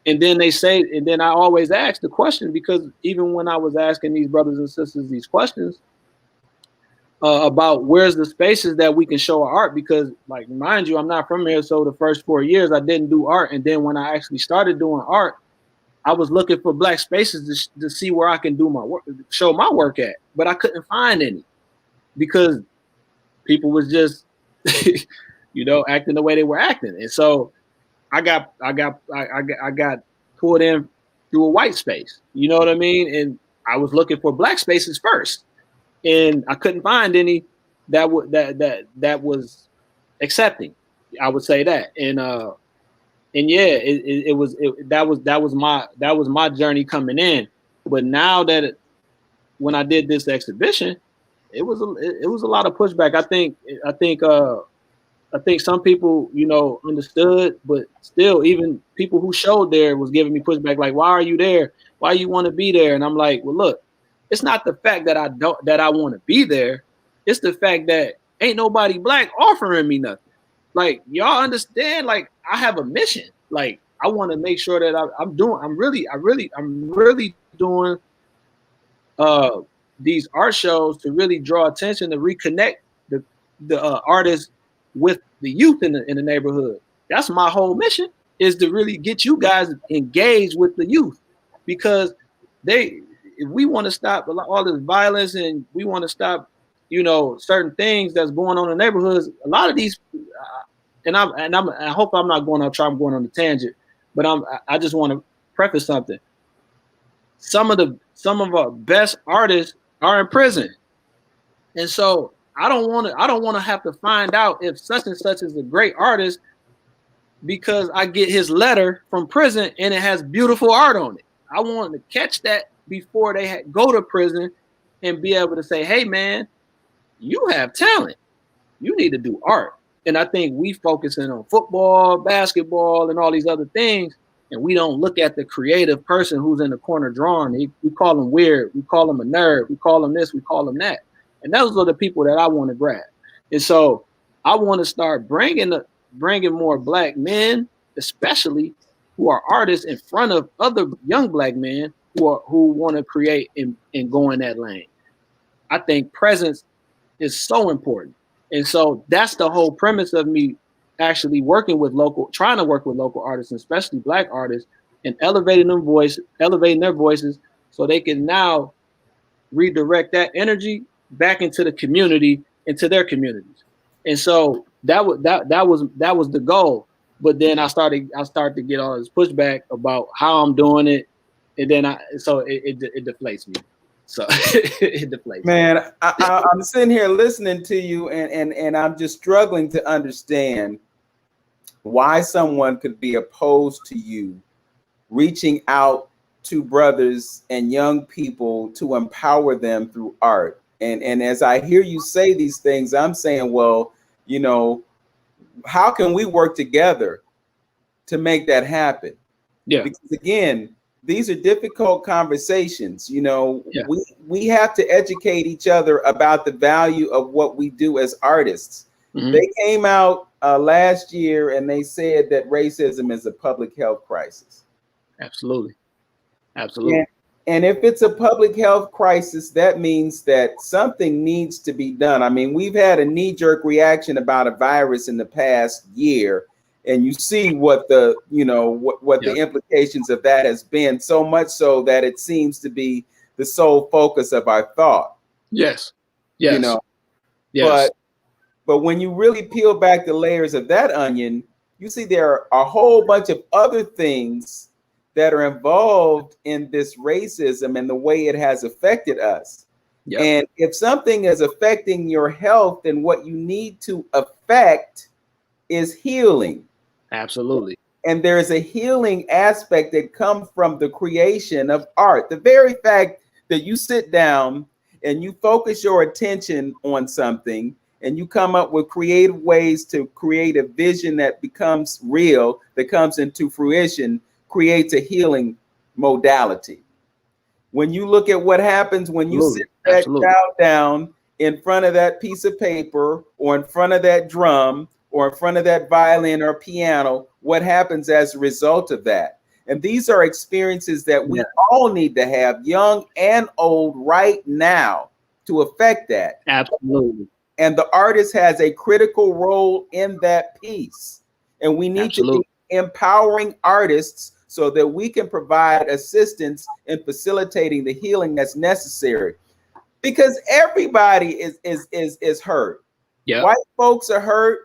And then I always ask the question, because even when I was asking these brothers and sisters these questions about where's the spaces that we can show our art, because, like, mind you, I'm not from here, so the first 4 years I didn't do art, and then when I actually started doing art, I was looking for Black spaces to see where I can do my work, show my work at, but I couldn't find any because people was just, acting the way they were acting, and so I got pulled in through a white space. You know what I mean? And I was looking for Black spaces first, and I couldn't find any that was accepting. I would say that, and yeah, that was my journey coming in. But now that when I did this exhibition, it was a lot of pushback. I think some people, understood, but still, even people who showed there was giving me pushback. Like, why are you there? Why you want to be there? And I'm like, well, look, it's not the fact that I want to be there. It's the fact that ain't nobody Black offering me nothing. Like, y'all understand? Like, I have a mission. Like, I want to make sure that I'm really doing these art shows to really draw attention, to reconnect the artists with the youth in the neighborhood. That's my whole mission, is to really get you guys engaged with the youth, because if we want to stop all this violence, and we want to stop, certain things that's going on in the neighborhoods, a lot of these, I hope I'm not going on a tangent, but I just want to preface something. Some of our best artists are in prison, and so I don't want to have to find out if such and such is a great artist because I get his letter from prison and it has beautiful art on it. I want to catch that before they go to prison and be able to say, hey man, you have talent, you need to do art. And I think we focusing on football, basketball, and all these other things, and we don't look at the creative person who's in the corner drawing. We call them weird, we call them a nerd, we call them this, we call them that. And those are the people that I want to grab. And so I want to start bringing more Black men, especially who are artists, in front of other young Black men who want to create and go in that lane. I think presence is so important. And so that's the whole premise of me actually trying to work with local artists, especially Black artists, and elevating their voices so they can now redirect that energy back into the community, into their communities. And so that was the goal. But then I started to get all this pushback about how I'm doing it, and then it deflates me. So it deflates.
Man, I'm sitting here listening to you, and I'm just struggling to understand why someone could be opposed to you reaching out to brothers and young people to empower them through art. And as I hear you say these things, I'm saying, well, how can we work together to make that happen?
Yeah.
Because again, these are difficult conversations.
Yeah.
We have to educate each other about the value of what we do as artists. Mm-hmm. They came out last year and they said that racism is a public health crisis.
Absolutely.
And if it's a public health crisis, that means that something needs to be done. I mean, we've had a knee-jerk reaction about a virus in the past year, and you see what the implications of that has been, so much so that it seems to be the sole focus of our thought.
Yes.
Yes. But when you really peel back the layers of that onion, you see there are a whole bunch of other things that are involved in this racism and the way it has affected us. Yep. And if something is affecting your health, then what you need to affect is healing.
Absolutely.
And there's a healing aspect that comes from the creation of art. The very fact that you sit down and you focus your attention on something and you come up with creative ways to create a vision that becomes real, that comes into fruition, creates a healing modality. When you look at what happens when you sit that child down in front of that piece of paper or in front of that drum or in front of that violin or piano, what happens as a result of that? And these are experiences that we all need to have, young and old, right now to affect that.
Absolutely.
And the artist has a critical role in that piece. And we need to be empowering artists so that we can provide assistance in facilitating the healing that's necessary. Because everybody is hurt.
Yeah.
White folks are hurt.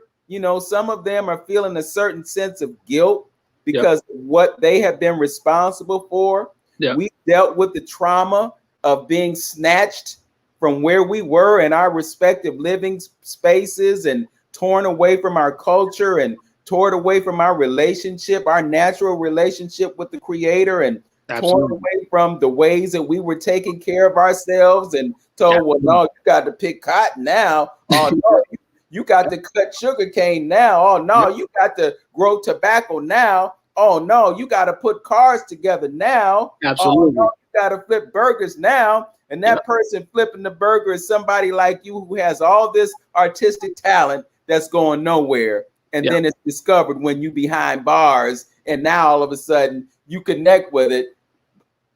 Some of them are feeling a certain sense of guilt because of what they have been responsible for.
Yeah.
We dealt with the trauma of being snatched from where we were in our respective living spaces and torn away from our culture and torn away from our relationship, our natural relationship with the Creator, and torn away from the ways that we were taking care of ourselves and told, well, no, you got to pick cotton now. Oh, no, you got to cut sugar cane now. Oh, no, you got to grow tobacco now. Oh, no, you got to put cars together now.
Absolutely.
Oh, no, you got to flip burgers now. And that person flipping the burger is somebody like you who has all this artistic talent that's going nowhere. And then it's discovered when you behind bars, and now all of a sudden you connect with it.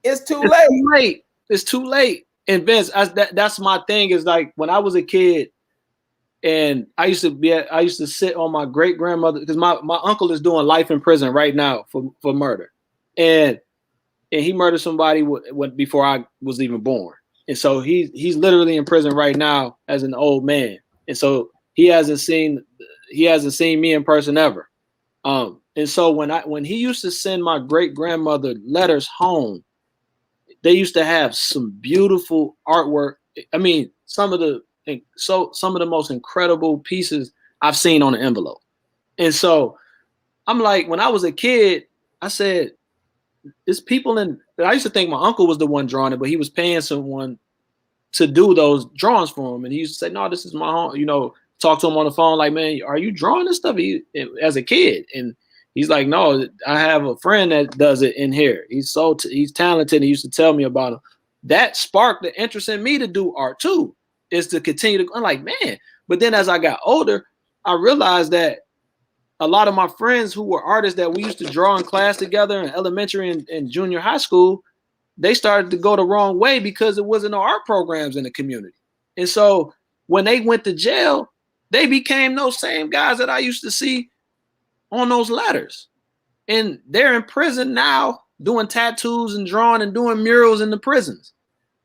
It's too late.
It's too late. And Vince, that's my thing, is like when I was a kid and I used to sit on my great grandmother, because my uncle is doing life in prison right now for murder. And he murdered somebody before I was even born. And so he's literally in prison right now as an old man. And so he hasn't seen me in person ever. And so when he used to send my great grandmother letters home, they used to have some beautiful artwork. I mean, some of the most incredible pieces I've seen on an envelope. And so I'm like, when I was a kid, I said, it's people I used to think my uncle was the one drawing it, but he was paying someone to do those drawings for him. And he used to say, no, this is my home, talk to him on the phone, like, man, are you drawing this stuff as a kid? And he's like, no, I have a friend that does it in here. He's talented. He used to tell me about him. That sparked the interest in me to do art too, is to continue to, I'm like, man. But then as I got older, I realized that a lot of my friends who were artists that we used to draw in class together in elementary and junior high school, they started to go the wrong way because there wasn't no art programs in the community. And so when they went to jail, they became those same guys that I used to see on those letters. And they're in prison now doing tattoos and drawing and doing murals in the prisons.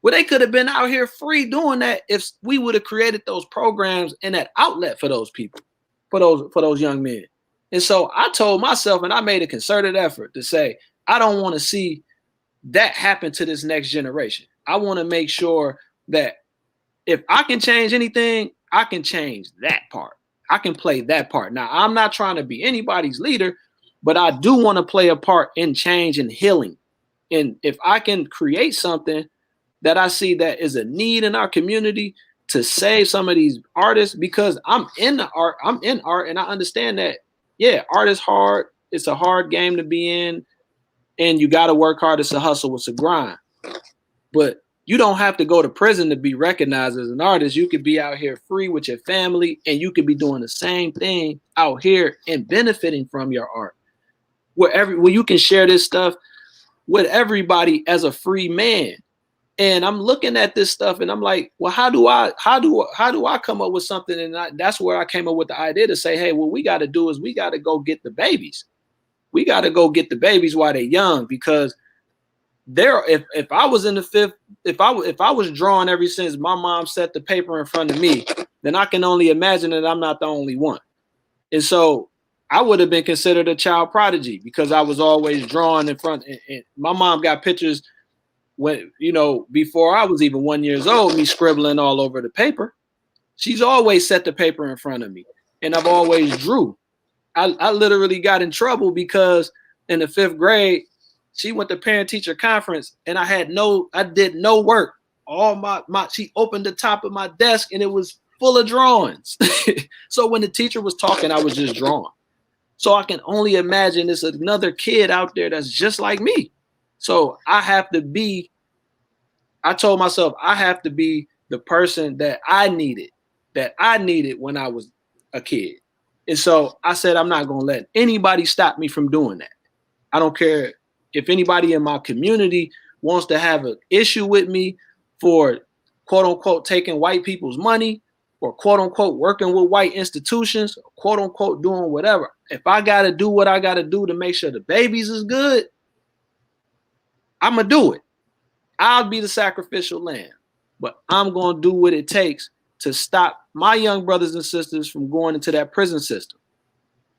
Well, they could have been out here free doing that if we would have created those programs and that outlet for those people, for those young men. And so I told myself, and I made a concerted effort to say, I don't want to see that happen to this next generation. I want to make sure that if I can change anything, I can change that part. I can play that part. Now, I'm not trying to be anybody's leader, but I do want to play a part in change and healing. And if I can create something that I see that is a need in our community to save some of these artists, because I'm in art, and I understand that, yeah, art is hard. It's a hard game to be in, and you got to work hard. It's a hustle. It's a grind. But you don't have to go to prison to be recognized as an artist. You could be out here free with your family, and you could be doing the same thing out here and benefiting from your art. Where you can share this stuff with everybody as a free man. And I'm looking at this stuff and I'm like, well, how do I come up with something? And that's where I came up with the idea to say, hey, what we got to do is we got to go get the babies. We got to go get the babies while they're young, because if I was in the fifth, if I was drawing ever since my mom set the paper in front of me, then I can only imagine that I'm not the only one. And so I would have been considered a child prodigy because I was always drawing in front. And my mom got pictures when, before I was even 1 year old, me scribbling all over the paper. She's always set the paper in front of me, and I've always drew. I literally got in trouble because in the 5th grade, she went to parent teacher conference and I did no work. She opened the top of my desk and it was full of drawings. So when the teacher was talking, I was just drawing. So I can only imagine there's another kid out there that's just like me. So I told myself I have to be the person that I needed when I was a kid. And so I said, I'm not going to let anybody stop me from doing that. I don't care if anybody in my community wants to have an issue with me for quote unquote taking white people's money or quote unquote working with white institutions, or quote unquote doing whatever. If I got to do what I got to do to make sure the babies is good, I'm going to do it. I'll be the sacrificial lamb, but I'm going to do what it takes to stop my young brothers and sisters from going into that prison system.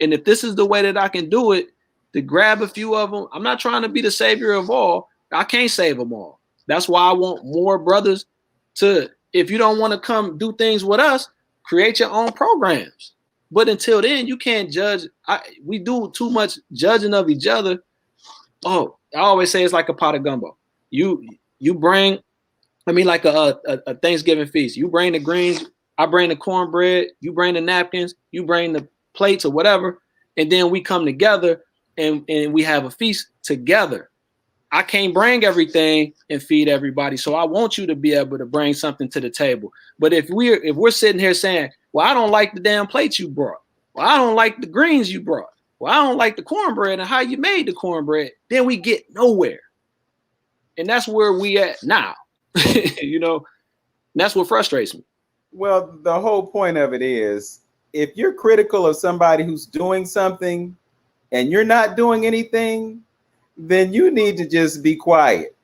And if this is the way that I can do it, to grab a few of them, I'm not trying to be the savior of all. I can't save them all. That's why I want more brothers to, if you don't want to come do things with us, create your own programs. But until then, you can't judge. We do too much judging of each other. Oh, I always say it's like a pot of gumbo. You bring, like a Thanksgiving feast. You bring the greens, I bring the cornbread, you bring the napkins, you bring the plates or whatever, and then we come together and we have a feast together. I can't bring everything and feed everybody, so I want you to be able to bring something to the table. But if we're sitting here saying, well, I don't like the damn plates you brought, well, I don't like the greens you brought, well, I don't like the cornbread and how you made the cornbread, then we get nowhere. And that's where we at now. You know, and that's what frustrates me.
Well, the whole point of it is, if you're critical of somebody who's doing something and you're not doing anything, then you need to just be quiet,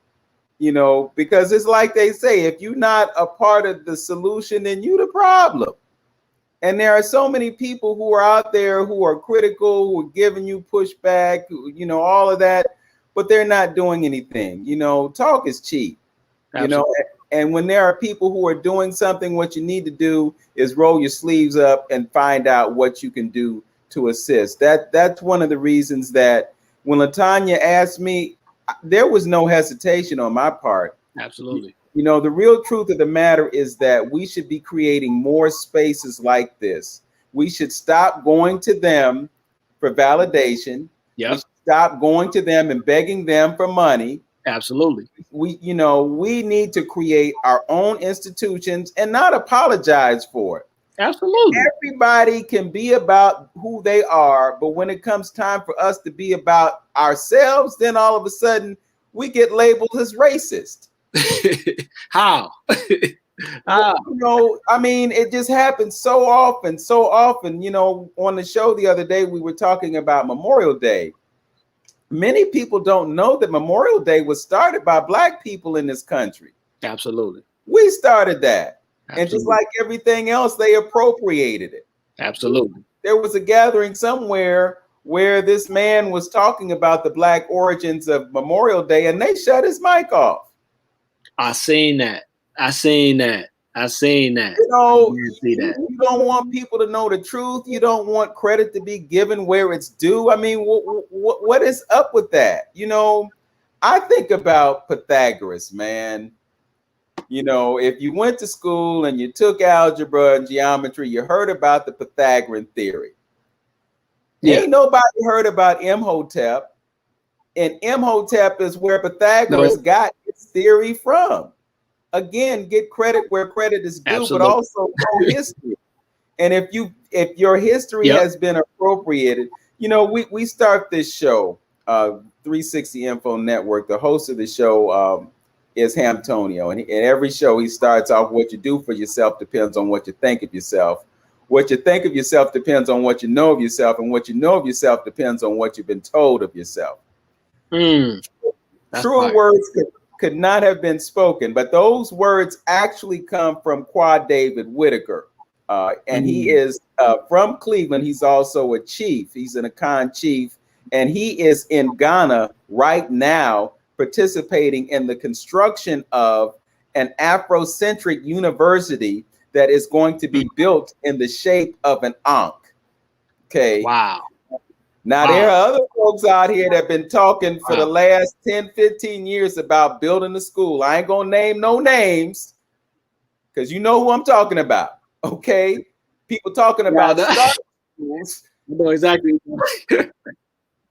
you know, because it's like they say, if you're not a part of the solution, then you the problem. And there are so many people who are out there who are critical, who are giving you pushback, you know, all of that, but they're not doing anything. You know, talk is cheap.
Absolutely.
You know, and when there are people who are doing something, what you need to do is roll your sleeves up and find out what you can do to assist. That's one of the reasons that when Latonya asked me, there was no hesitation on my part.
Absolutely.
You know, the real truth of the matter is that we should be creating more spaces like this. We should stop going to them for validation.
Yep.
We should stop going to them and begging them for money.
Absolutely.
We need to create our own institutions and not apologize for it.
Absolutely.
Everybody can be about who they are, but when it comes time for us to be about ourselves, then all of a sudden we get labeled as racist.
How?
You know, I mean, it just happens so often. You know, on the show the other day, we were talking about Memorial Day. Many people don't know that Memorial Day was started by Black people in this country.
Absolutely.
We started that.
Absolutely.
And just like everything else, they appropriated it.
Absolutely.
There was a gathering somewhere where this man was talking about the Black origins of Memorial Day, and they shut his mic off.
I seen that. You
know,
you
don't want people to know the truth. You don't want credit to be given where it's due. I mean, what is up with that? You know, I think about Pythagoras, man. You know, if you went to school and you took algebra and geometry, you heard about the Pythagorean theory. Yeah. Ain't nobody heard about Imhotep. And Imhotep is where Pythagoras got his theory from. Again, get credit where credit is due, Absolutely. But also know history. And if your history has been appropriated, you know, we start this show, 360 Info Network. The host of the show is Hamtonio, and every show he starts off, what you do for yourself depends on what you think of yourself. What you think of yourself depends on what you know of yourself, and what you know of yourself depends on what you've been told of yourself. True words could not have been spoken, but those words actually come from Quad David Whitaker. And he is from Cleveland. He's also a chief. He's an Akan chief, and he is in Ghana right now participating in the construction of an Afrocentric university that is going to be built in the shape of an Ankh. Okay.
Wow.
Now, there are other folks out here that have been talking for the last 10, 15 years about building a school. I ain't going to name no names because you know who I'm talking about. Okay. People talking about schools.
You know exactly.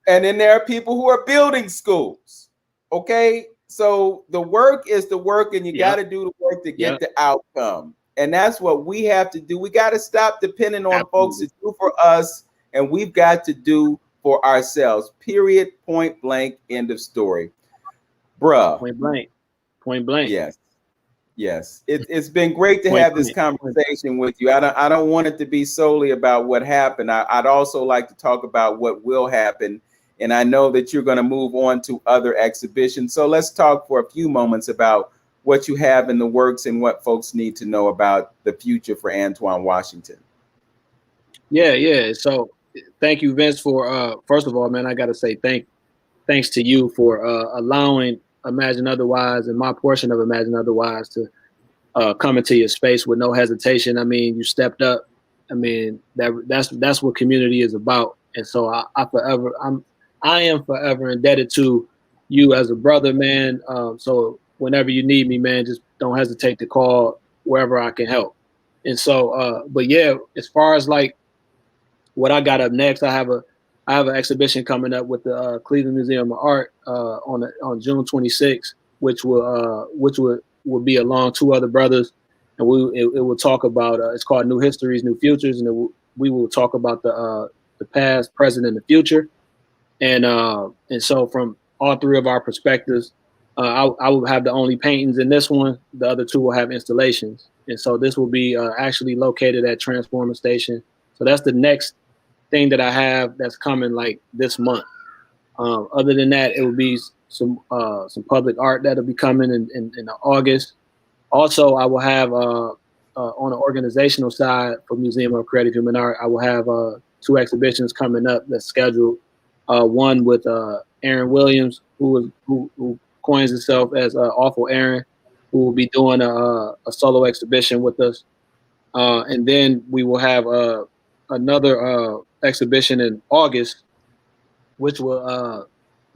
And then there are people who are building schools. Okay. So the work is the work, and you got to do the work to get the outcome. And that's what we have to do. We got to stop depending on folks to do for us, and we've got to do for ourselves. Period. Point blank. End of story. Bruh.
Point blank.
Yes. It's been great to have this conversation with you. I don't want it to be solely about what happened. I'd also like to talk about what will happen. And I know that you're going to move on to other exhibitions. So let's talk for a few moments about what you have in the works and what folks need to know about the future for Antwoine Washington.
Yeah. So thank you, Vince, for first of all, man, I got to say thanks to you for allowing Imagine Otherwise and my portion of Imagine Otherwise to come into your space with no hesitation. I mean, you stepped up. I mean, that's what community is about. And so I am forever indebted to you as a brother, man. So whenever you need me, man, just don't hesitate to call wherever I can help. And so, but yeah, as far as like what I got up next, I have an exhibition coming up with the Cleveland Museum of Art on June 26th, which will be along two other brothers, and it will talk about it's called New Histories, New Futures, and we will talk about the past, present, and the future, and so from all three of our perspectives, I will have the only paintings in this one. The other two will have installations. And so this will be actually located at Transformer Station. So that's the next thing that I have that's coming like this month. Other than that, it will be some public art that'll be coming in August. Also, I will have on the organizational side for Museum of Creative Human Art, I will have 2 exhibitions coming up that's scheduled. One with Aaron Williams, who coins himself as Awful Aaron, who will be doing a solo exhibition with us. And then we will have another exhibition in August, which will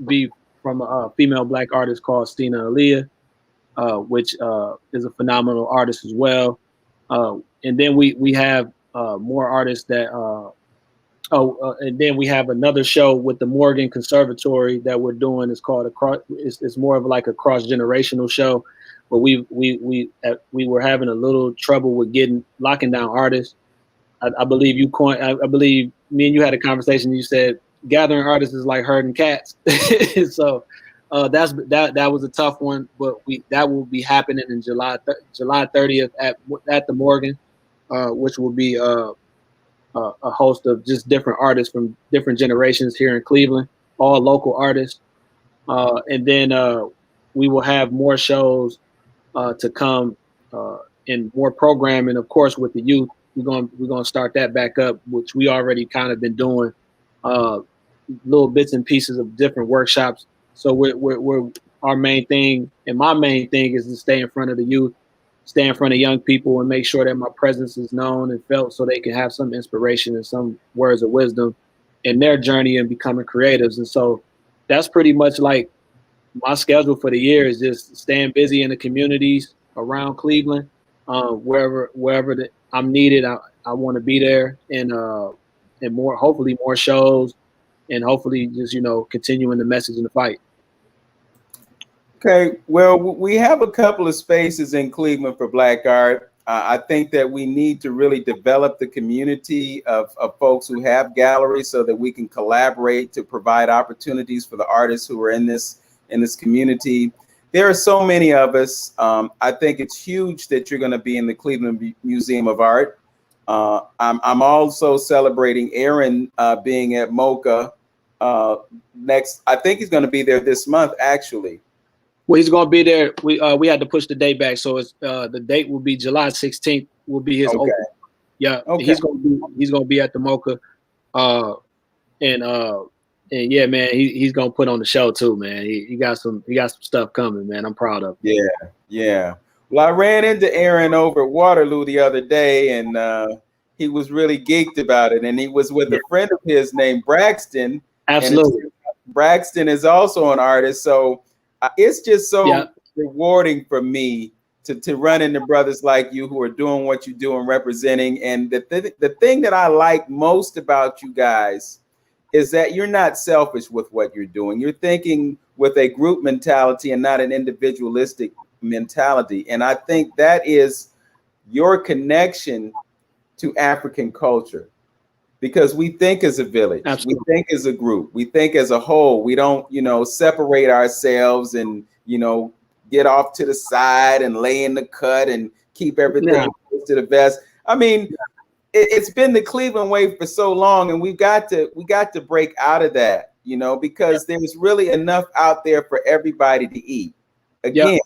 be from a female Black artist called Stina Aaliyah, which is a phenomenal artist as well. And then we have more artists that and then we have another show with the Morgan Conservatory that we're doing. It's called it's more of like a cross-generational show, but we were having a little trouble with locking down artists. I believe I believe me and you had a conversation. You said gathering artists is like herding cats. So that was a tough one, but that will be happening in July 30th at the Morgan, which will be a host of just different artists from different generations here in Cleveland, all local artists. And then we will have more shows to come and more programming, of course, with the youth. We're gonna start that back up, which we already kind of been doing little bits and pieces of different workshops. So we're our main thing, and my main thing is to stay in front of the youth, stay in front of young people, and make sure that my presence is known and felt, so they can have some inspiration and some words of wisdom in their journey in becoming creatives. And so that's pretty much like my schedule for the year, is just staying busy in the communities around Cleveland, wherever I'm needed. I want to be there, and hopefully more shows, and hopefully just continuing the message in the fight.
Okay, well, we have a couple of spaces in Cleveland for Black art. I think that we need to really develop the community of folks who have galleries, so that we can collaborate to provide opportunities for the artists who are in this community. There are so many of us. I think it's huge that you're going to be in the Cleveland Museum of Art. I'm also celebrating Aaron being at moCa next. I think he's going to be there this month, actually.
Well, he's going to be there. We had to push the date back, so it's the date will be July 16th. Will be his open. Yeah, okay. He's going to be at the moCa, and yeah, man, he's going to put on the show too, man. He got some stuff coming, man. I'm proud of him.
Yeah. Well, I ran into Aaron over at Waterloo the other day, and he was really geeked about it. And he was with a friend of his named Braxton.
Absolutely.
Braxton is also an artist, so it's just so rewarding for me to run into brothers like you who are doing what you do and representing. And the thing that I like most about you guys is that you're not selfish with what you're doing. You're thinking with a group mentality and not an individualistic mentality. And I think that is your connection to African culture, because we think as a village. Absolutely. We think as a group, we think as a whole. We don't, separate ourselves and, get off to the side and lay in the cut and keep everything close to the vest. I mean, it's been the Cleveland way for so long, and we got to break out of that, because there's really enough out there for everybody to eat. Again,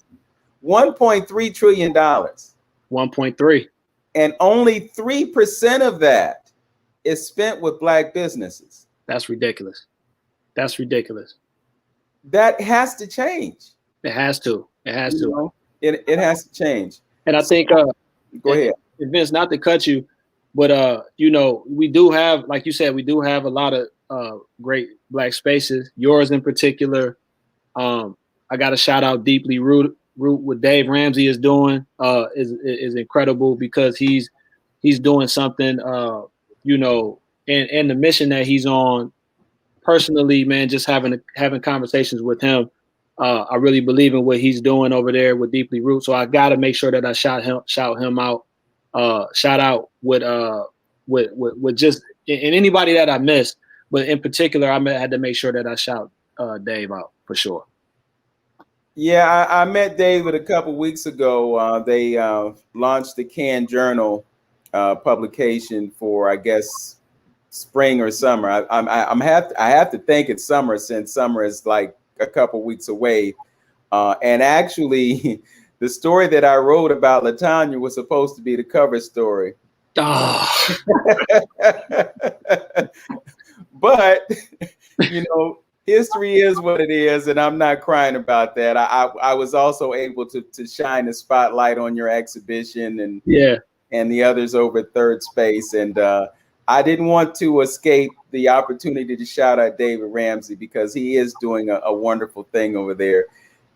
$1.3 trillion.
1.3.
And only 3% of that is spent with Black businesses.
That's ridiculous. That
has to change.
It has to. It has
It has to change.
And I think
go ahead.
Vince, not to cut you, but we do have, like you said, we do have a lot of great Black spaces. Yours in particular. I got to shout out Deeply Root. What Dave Ramsey is doing is incredible, because he's doing something and the mission that he's on personally, man. Just having conversations with him, I really believe in what he's doing over there with Deeply Root. So I got to make sure that I shout him out. Shout out with just and anybody that I missed, but in particular, I had to make sure that I shout Dave out for sure.
Yeah, I met David a couple weeks ago. They launched the Can Journal publication for, I guess, spring or summer. I have to think it's summer, since summer is like a couple weeks away. And actually, the story that I wrote about Latonya was supposed to be the cover story.
Oh.
But you know, history is what it is, and I'm not crying about that. I was also able to shine the spotlight on your exhibition and the others over at Third Space, and I didn't want to escape the opportunity to shout out David Ramsey, because he is doing a wonderful thing over there.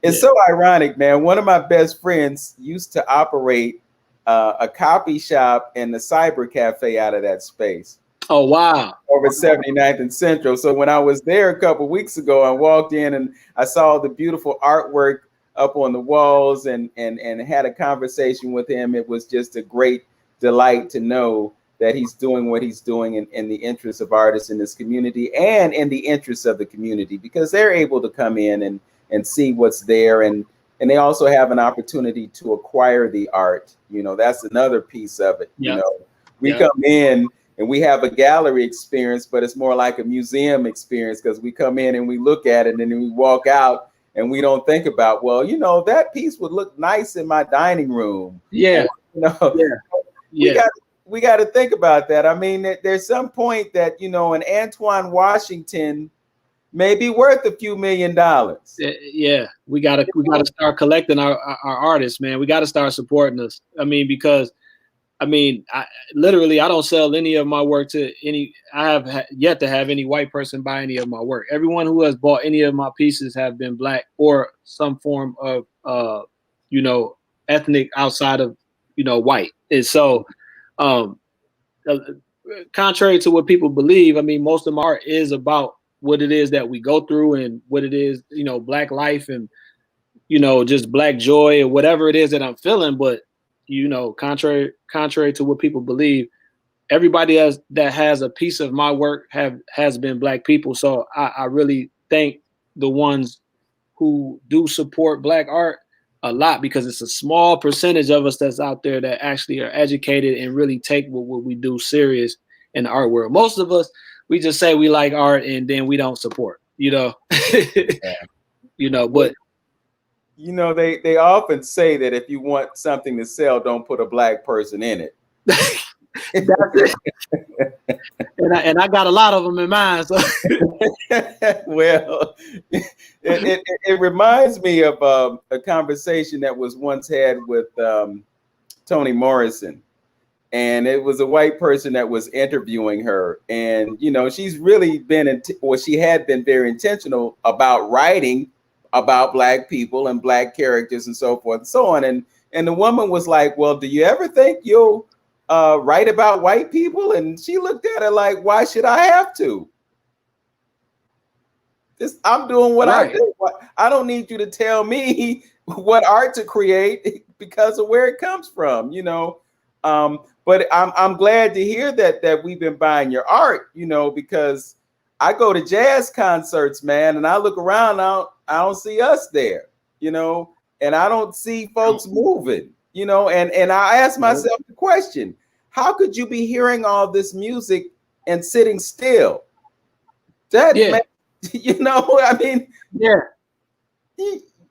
It's so ironic, man. One of my best friends used to operate a copy shop and the cyber cafe out of that space.
Oh, wow.
Over 79th and Central. So when I was there a couple weeks ago, I walked in and I saw the beautiful artwork up on the walls and had a conversation with him. It was just a great delight to know that he's doing what he's doing in the interest of artists in this community and in the interest of the community, because they're able to come in and see what's there. And they also have an opportunity to acquire the art. You know, that's another piece of it. You know, we come in and we have a gallery experience, but it's more like a museum experience, because we come in and we look at it and then we walk out and we don't think about, well, you know, that piece would look nice in my dining room.
Yeah.
Or, you know, we got to think about that. I mean, there's some point that, you know, an Antwoine Washington may be worth a few $1 million.
Yeah, we gotta start collecting our artists, man. We gotta start supporting us. I mean, because I don't sell any of my work to any. I have yet to have any white person buy any of my work. Everyone who has bought any of my pieces have been Black or some form of, you know, ethnic outside of, you know, white. And so, contrary to what people believe, I mean, most of my art is about what it is that we go through and what it is, you know, Black life and, you know, just Black joy or whatever it is that I'm feeling. But, you know, contrary to what people believe, everybody that has a piece of my work has been Black people. So I really thank the ones who do support Black art a lot, because it's a small percentage of us that's out there that actually are educated and really take what we do serious in the art world. Most of us, we just say we like art and then we don't support, you know. You know, but
you know, they often say that if you want something to sell, don't put a Black person in it.
and I got a lot of them in mind. So.
Well, it reminds me of a conversation that was once had with Toni Morrison. And it was a white person that was interviewing her. And, you know, she's really been, she had been very intentional about writing about Black people and Black characters and so forth and so on. And the woman was like, well, do you ever think you'll write about white people? And she looked at her like, why should I have to? I'm doing what I do. I don't need you to tell me what art to create because of where it comes from, you know. But I'm glad to hear that we've been buying your art, you know, because I go to jazz concerts, man, and I look around, I don't see us there, you know, and I don't see folks moving, you know, and I ask myself the question, how could you be hearing all this music and sitting still? Man, you know, I mean,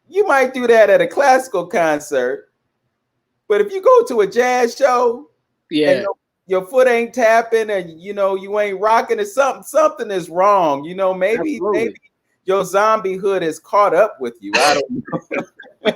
you might do that at a classical concert, but if you go to a jazz show, and your foot ain't tapping, and you know you ain't rocking, it something is wrong. You know, maybe your zombie hood has caught up with you. I don't know.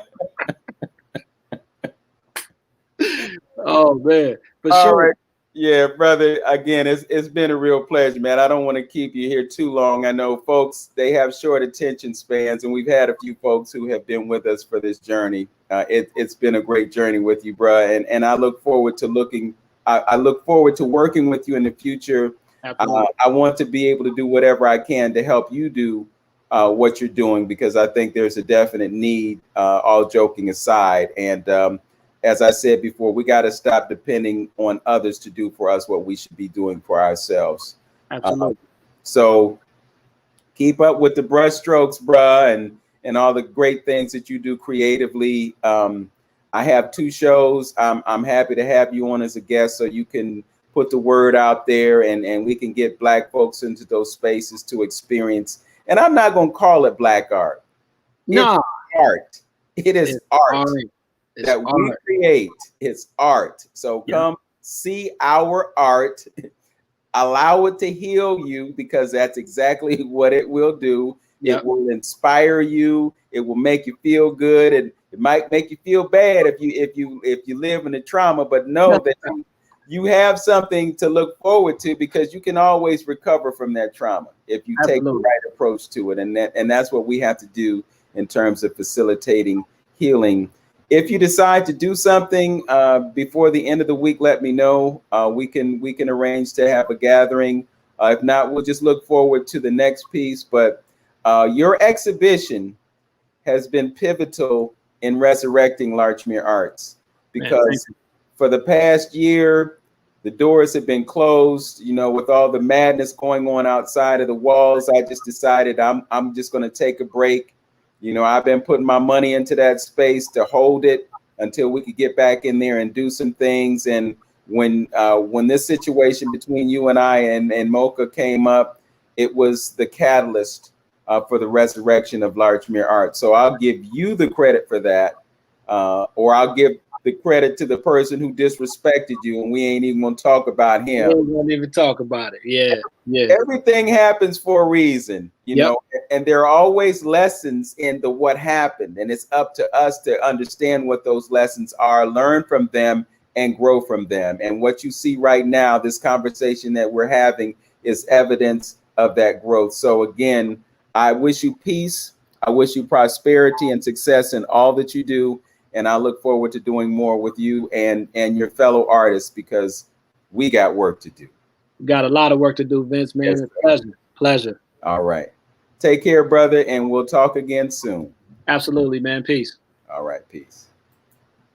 Oh man, for
All
sure.
Right. Yeah, brother. Again, it's been a real pleasure, man. I don't want to keep you here too long. I know folks, they have short attention spans, and we've had a few folks who have been with us for this journey. It's been a great journey with you, bro, and I look forward to I look forward to working with you in the future. I want to be able to do whatever I can to help you do what you're doing, because I think there's a definite need, all joking aside. And as I said before, we got to stop depending on others to do for us what we should be doing for ourselves.
Absolutely.
So keep up with the brush strokes, bruh, and all the great things that you do creatively. I have 2 shows. I'm happy to have you on as a guest so you can put the word out there, and we can get Black folks into those spaces to experience. And I'm not going to call it Black art.
No,
it's art. It is art that we create. It's art. So come see our art. Allow it to heal you, because that's exactly what it will do. It will inspire you. It will make you feel good, and it might make you feel bad if you live in the trauma. But know that you have something to look forward to, because you can always recover from that trauma if you take the right approach to it. And that's what we have to do in terms of facilitating healing. If you decide to do something before the end of the week, let me know. We can arrange to have a gathering. If not, we'll just look forward to the next piece. But your exhibition has been pivotal in resurrecting Larchmere Arts, because for the past year, the doors have been closed. You know, with all the madness going on outside of the walls, I just decided I'm just going to take a break. You know, I've been putting my money into that space to hold it until we could get back in there and do some things. And when this situation between you and I and moCa came up, it was the catalyst for the resurrection of Larchmere Art. So I'll give you the credit for that, or I'll give the credit to the person who disrespected you, and we ain't even gonna talk about him.
We won't even talk about it. Yeah.
Everything happens for a reason, you know, and there are always lessons in the what happened, and it's up to us to understand what those lessons are, learn from them, and grow from them. And what you see right now, this conversation that we're having, is evidence of that growth. So again, I wish you peace. I wish you prosperity and success in all that you do. And I look forward to doing more with you and your fellow artists, because we got work to do.
Got a lot of work to do, Vince, man. Yes, pleasure.
All right. Take care, brother, and we'll talk again soon.
Absolutely, man. Peace.
All right. Peace.